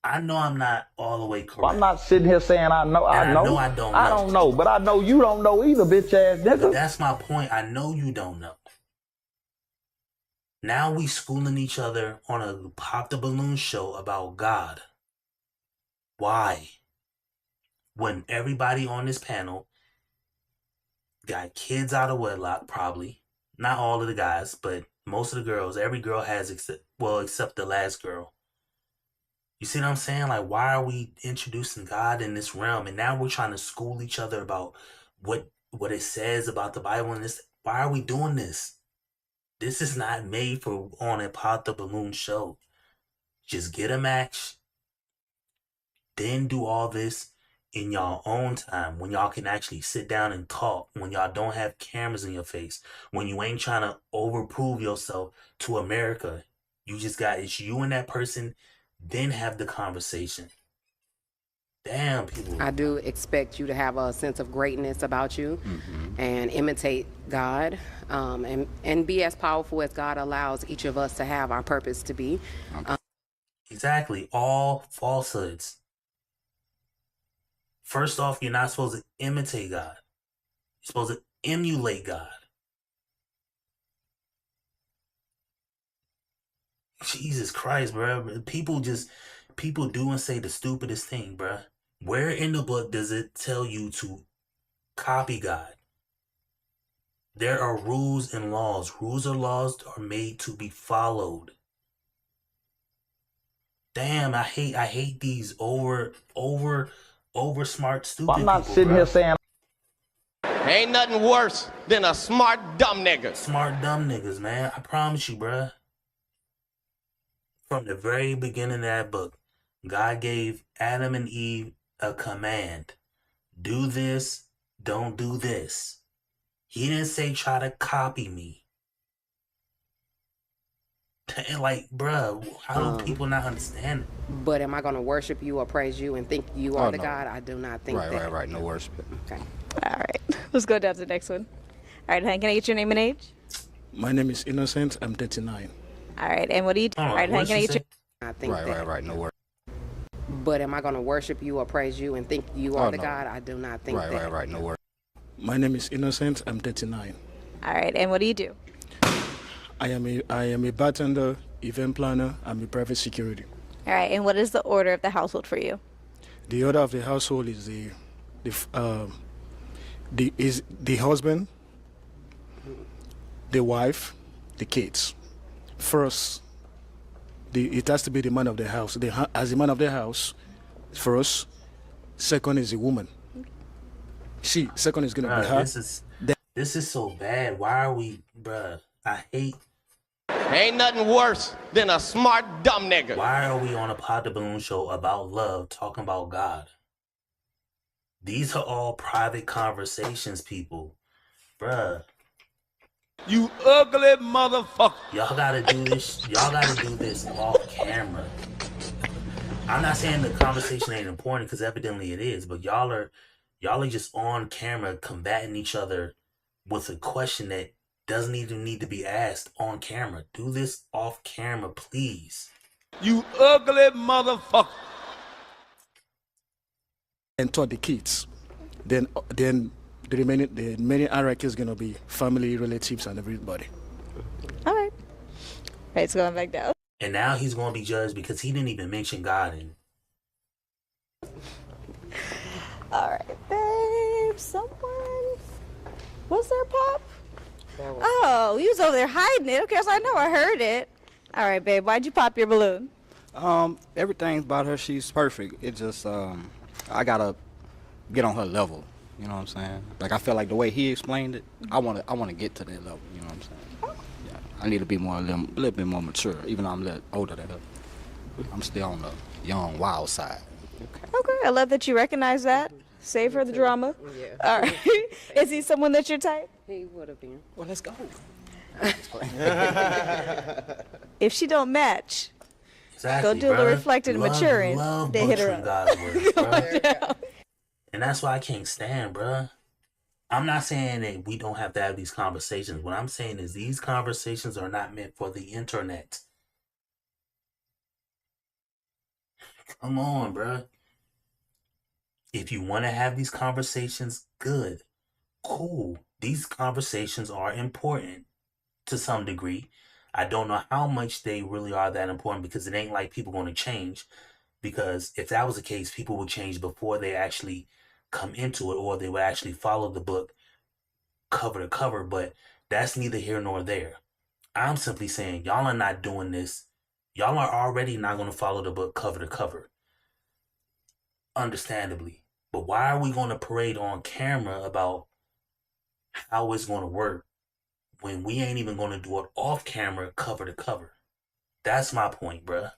I know I'm not all the way correct. Well, I'm not sitting here saying I know. I know I don't know. I don't know, but I know you don't know either, bitch ass nigga. But that's my point. I know you don't know. Now we schooling each other on a Pop the Balloon show about God. Why? When everybody on this panel got kids out of wedlock, probably. Not all of the guys, but most of the girls. Every girl has, except the last girl. You see what I'm saying? Like, why are we introducing God in this realm? And now we're trying to school each other about what it says about the Bible and this. Why are we doing this? This is not made for on a Pop the Balloon show. Just get a match. Then do all this in y'all own time. When y'all can actually sit down and talk. When y'all don't have cameras in your face. When you ain't trying to overprove yourself to America. You just got, it's you and that person. Then have the conversation. Damn, people. I do expect you to have a sense of greatness about you and imitate God and be as powerful as God allows each of us to have our purpose to be. Exactly. All falsehoods. First off, you're not supposed to imitate God. You're supposed to emulate God. Jesus Christ, bro. People do and say the stupidest thing, bro. Where in the book does it tell you to copy God? There are rules and laws. Rules or laws are made to be followed. Damn, I hate these over smart stupid I'm not people, sitting bro. here saying Ain't nothing worse than a smart dumb nigga. Smart dumb niggas, man. I promise you, bruh. From the very beginning of that book, God gave Adam and Eve a command. Do this, don't do this. He didn't say try to copy me. Like, bruh, how do people not understand it? But am I going to worship you or praise you and think you are the God? I do not think that. Right. No worship. Okay. All right. Let's go down to the next one. All right, Hank, can I get your name and age? My name is Innocent. I'm 39. All right, and what do you do? Hold All on, right, what honey, did can I she get you? say? I think that. Right. No worries. But am I going to worship you or praise you and think you are the God? I do not think that. Right. No worries. My name is Innocent. I'm 39. All right, and what do you do? I am a bartender, event planner. I'm a private security. All right, and what is the order of the household for you? The order of the household is the husband, the wife, the kids. First, it has to be the man of the house. As the man of the house, first. Second is the woman. Second is gonna be her. This is so bad. Why are we, bruh? I hate. Ain't nothing worse than a smart dumb nigga. Why are we on a Pod the Balloon show about love, talking about God? These are all private conversations, people. Bruh. You ugly motherfucker. Y'all gotta do this. Y'all gotta do this off camera. I'm not saying the conversation ain't important, because evidently it is, but y'all are just on camera combating each other with a question that doesn't even need to be asked on camera. Do this off camera, please. You ugly motherfucker. And taught the kids. Then the remaining hierarchy is gonna be family, relatives, and everybody. All right. Right, it's going back down. And now he's going to be judged because he didn't even mention God in. All right, babe. Someone. Was there Pop? Oh, you was over there hiding it. Okay, so I know I heard it. All right, babe. Why'd you pop your balloon? Everything about her, she's perfect. It just I gotta get on her level. You know what I'm saying? Like, I feel like the way he explained it, I wanna get to that level. You know what I'm saying? I need to be a little bit more mature, even though I'm a little older than her. I'm still on the young, wild side. Okay, I love that you recognize that. Save her the drama. Yeah. All right. Is he someone that you're type? He would have been. Well, let's go. If she don't match, Exactly, go do a little bruh. reflecting and maturing. Love Then hit her butchering up. God's words, bruh. And that's why I can't stand, bruh. I'm not saying that we don't have to have these conversations. What I'm saying is these conversations are not meant for the internet. Come on, bruh. If you want to have these conversations, good. Cool. These conversations are important to some degree. I don't know how much they really are that important, because it ain't like people going to change. Because if that was the case, people would change before they actually come into it, or they would actually follow the book cover to cover. But that's neither here nor there. I'm simply saying y'all are not doing this. Y'all are already not going to follow the book cover to cover. Understandably. But why are we going to parade on camera about how it's going to work when we ain't even going to do it off camera cover to cover? That's my point, bruh.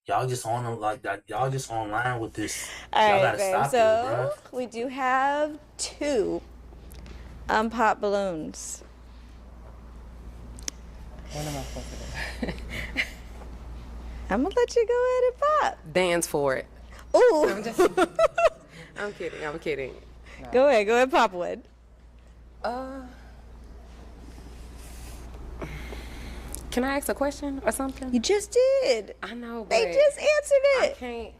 Y'all just on like that. Y'all just online with this. All Y'all right, gotta babe. stop So this, bruh. we do have 2 unpopped balloons. What am I supposed to do? I'm gonna let you go ahead and pop. Dance for it. Ooh. I'm kidding. Go ahead, pop one. Can I ask a question or something? You just did. I know, but They just answered I it. can't.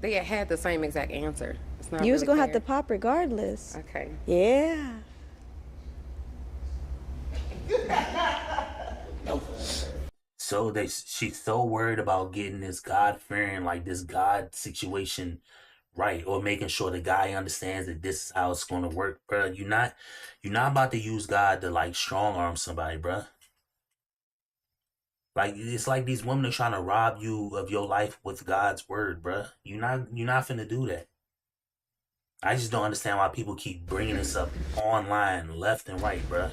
They had the same exact answer. It's not You was really gonna have fair. to pop regardless. Okay. Yeah. So she's so worried about getting this God-fearing, like this God situation right, or making sure the guy understands that this is how it's going to work, bruh. You're not about to use God to like strong arm somebody, bruh. Like, it's like these women are trying to rob you of your life with God's word, bruh. You're not finna do that. I just don't understand why people keep bringing this up online, left and right, bruh.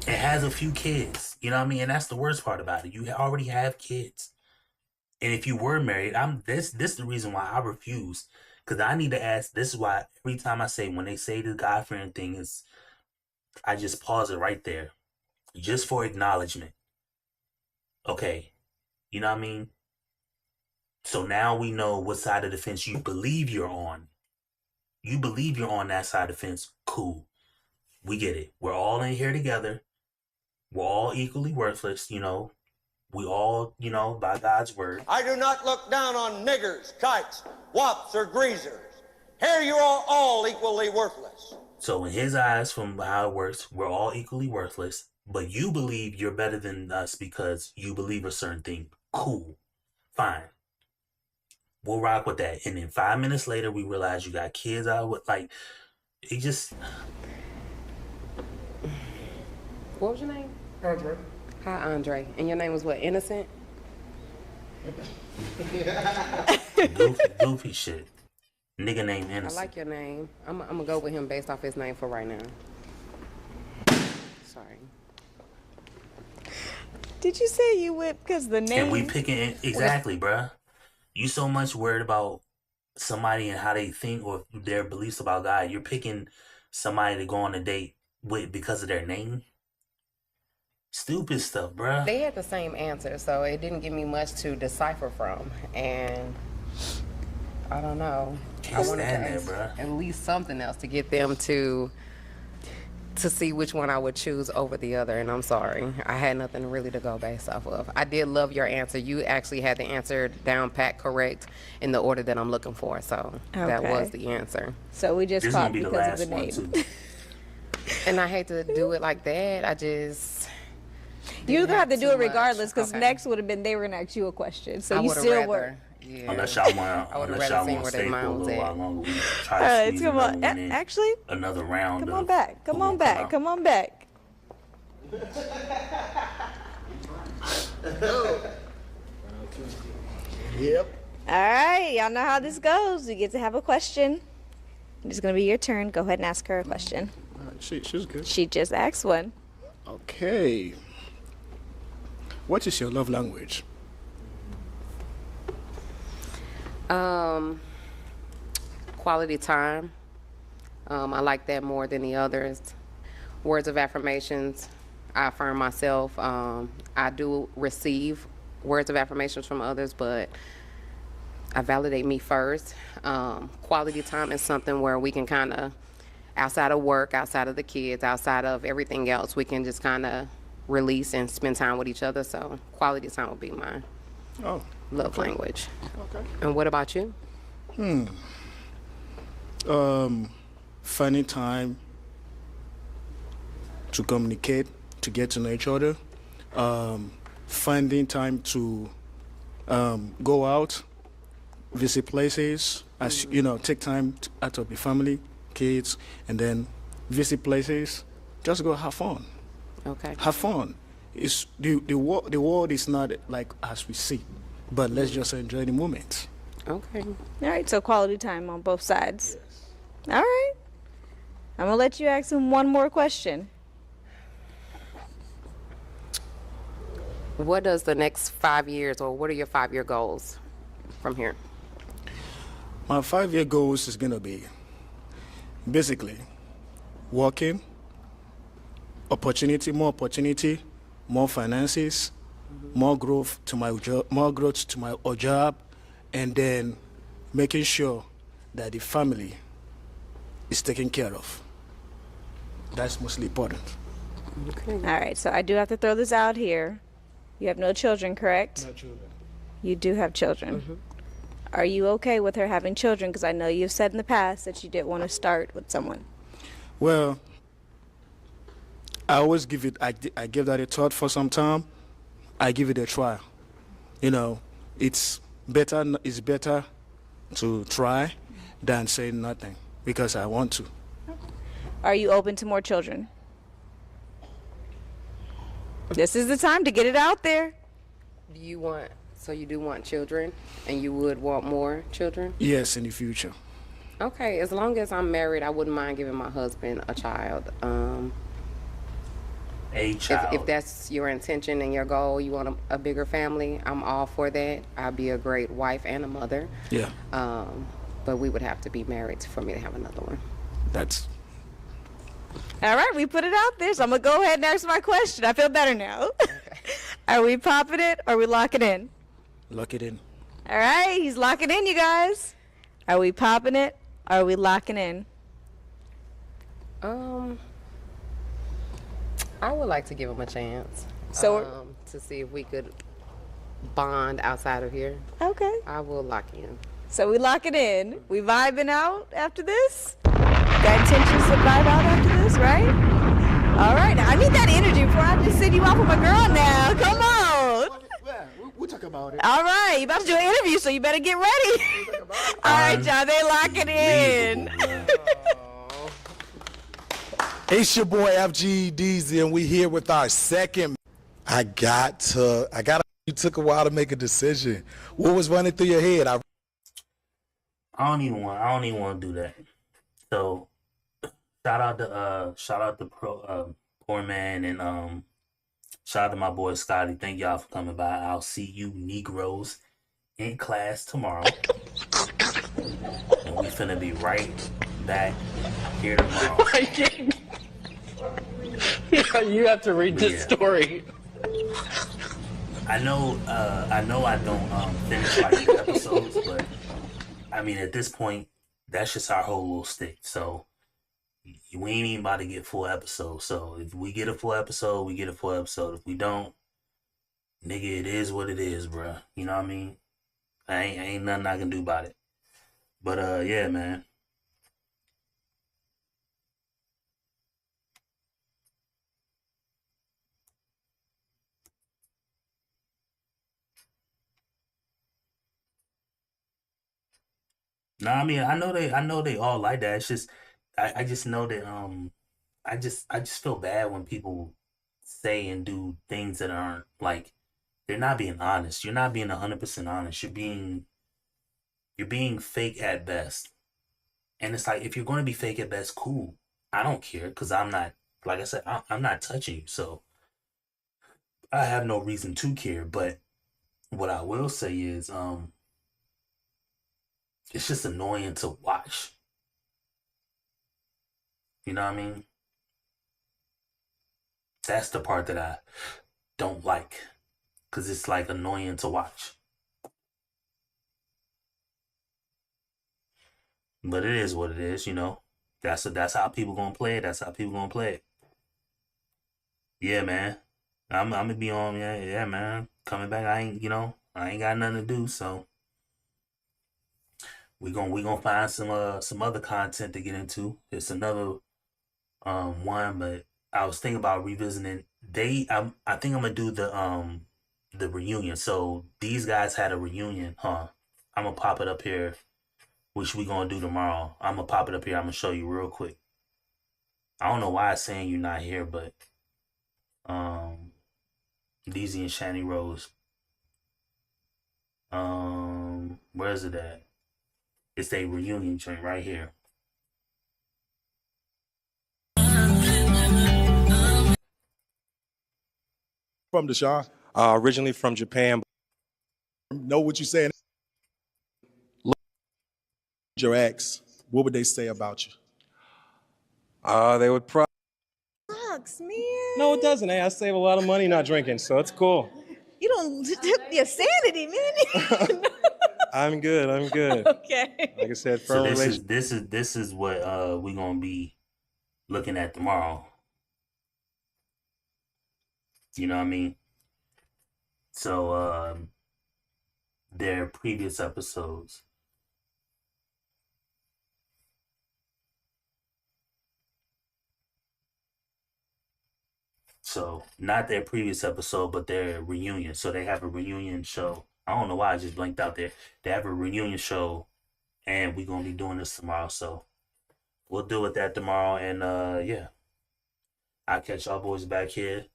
It has a few kids, you know what I mean? And that's the worst part about it. You already have kids. And if you were married, this is the reason why I refuse. Because I need to ask, this is why every time I say, when they say the God-fearing thing, is I just pause it right there. Just for acknowledgement. Okay. You know what I mean? So now we know what side of the fence you believe you're on. You believe you're on that side of the fence. Cool. We get it. We're all in here together. We're all equally worthless, you know. We all, you know, by God's word. I do not look down on niggers, kites, wops, or greasers. Here you are all equally worthless. So in his eyes, from how it works, we're all equally worthless. But you believe you're better than us because you believe a certain thing. Cool. Fine. We'll rock with that. And then 5 minutes later, we realize you got kids out with, like, it just... What was your name? Andre. Hi, Andre. And your name was what? Innocent? goofy shit. Nigga named Innocent. I like your name. I'm gonna go with him based off his name for right now. Sorry. Did you say you went because the name? And we picking exactly, bruh. You so much worried about somebody and how they think or their beliefs about God. You're picking somebody to go on a date with because of their name. Stupid stuff, bruh. They had the same answer, so it didn't give me much to decipher from. And I don't know. Can't I wanted to stand that, ask bruh. at least something else to get them to see which one I would choose over the other. And I'm sorry, I had nothing really to go based off of. I did love your answer. You actually had the answer down pat correct in the order that I'm looking for. So that Okay. was the answer. So we just This popped gonna be the because of the last one, name. And I hate to do it like that. I just You're gonna have to do too it regardless, because much. Okay. next would have been they were gonna ask you a question. So I you would've still rather- were. Yeah. Unless y'all want, I would've unless rather y'all seen want where to they stay for a mind was little at. while longer, we try All to right, squeeze come another on. one in. Actually, Another round. come of on back. Come who on gonna come back. out. Come on back. Yep. All right, y'all know how this goes. You get to have a question. It's gonna be your turn. Go ahead and ask her a question. She's good. She just asked one. Okay. What is your love language? Quality time. I like that more than the others. Words of affirmations. I affirm myself. I do receive words of affirmations from others, but I validate me first. Quality time is something where we can kind of, outside of work, outside of the kids, outside of everything else, we can just kind of release and spend time with each other. So quality time would be my love language. Okay. And what about you? Finding time to communicate, to get to know each other. Finding time to go out, visit places, as you know, take time out of your family, kids, and then visit places. Just go have fun. Okay. Have fun. It's the world is not like as we see, but let's just enjoy the moment. Okay. All right, so quality time on both sides. All right. I'm gonna let you ask him one more question. What does the next 5 years, or what are your 5-year goals from here? My 5-year goals is gonna be basically working, opportunity, more finances, more growth to my job, and then making sure that the family is taken care of. That's mostly important. Okay. All right, so I do have to throw this out here. You have no children, correct? No children. You do have children. Are you okay with her having children? Because I know you've said in the past that you didn't want to start with someone. Well, I always give it. I give that a thought for some time. I give it a try. You know, it's better. It's better to try than say nothing because I want to. Are you open to more children? This is the time to get it out there. Do you want, so you do want children, and you would want more children? Yes, in the future. Okay, as long as I'm married, I wouldn't mind giving my husband a child. A child. If that's your intention and your goal, you want a bigger family, I'm all for that. I'd be a great wife and a mother. Yeah. But we would have to be married for me to have another one. That's. All right, we put it out there, so I'm going to go ahead and ask my question. I feel better now. Are we popping it or are we locking in? Lock it in. All right, he's locking in, you guys. Are we popping it Are we locking in? I would like to give him a chance. So to see if we could bond outside of here. Okay. I will lock in. So we lock it in. We vibing out after this? Got intentions to vibe out after this, right? All right. Now, I need that energy before I just send you off with my girl now. Come on. We'll talk about it. All right. You about to do an interview, so you better get ready. All right, y'all. They lock it in. It's your boy FGDZ, and we here with our second. You took a while to make a decision. What was running through your head? I don't even want to do that. So shout out to Poor Man, and shout out to my boy Scotty. Thank y'all for coming by. I'll see you Negroes in class tomorrow. And we finna be right back here tomorrow. You have to read this story. I know I don't finish like the episodes, but I mean at this point that's just our whole little stick. So we ain't even about to get full episodes. So if we get a full episode, we get a full episode. If we don't, nigga, it is what it is, bruh. You know what I mean? Ain't nothing I can do about it. But yeah, man. No, I mean I know they all like that. It's just I just know that I just feel bad when people say and do things that aren't like they're not being honest. You're not being 100% honest. You're being fake at best. And it's like if you're going to be fake at best, cool. I don't care because I'm not, like I said, I'm not touching you. So I have no reason to care. But what I will say is it's just annoying to watch. You know what I mean? That's the part that I don't like. Because it's like annoying to watch. But it is what it is, you know. That's how people gonna play it. That's how people gonna play it. Yeah, man. I'm gonna be on, yeah, man. Coming back, I ain't got nothing to do, so we gonna find some other content to get into. It's another one, but I was thinking about revisiting. I think I'm gonna do the reunion. So these guys had a reunion, huh? I'm gonna pop it up here, which we gonna do tomorrow. I'm gonna pop it up here. I'm gonna show you real quick. I don't know why it's saying you're not here, but DZ and Shani Rose. Where is it at? It's a reunion joint right here. From Deshaun? Originally from Japan. Know what you're saying? Your ex, what would they say about you? They would probably. Sucks, man. No, it doesn't. Hey, I save a lot of money not drinking, so it's cool. You don't your sanity, man. I'm good. Okay. Like I said, So firm this is what we gonna be looking at tomorrow. You know what I mean? So their previous episodes. So not their previous episode, but their reunion. So they have a reunion show. I don't know why I just blanked out there. They have a reunion show, and we're gonna be doing this tomorrow. So we'll deal with that tomorrow. And yeah, I'll catch y'all boys back here.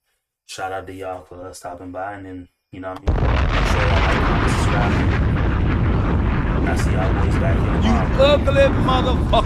Shout out to y'all for stopping by, and then you know what I mean. Make sure y'all like, comment, subscribe. And I'll see y'all boys back here tomorrow. You ugly motherfucker.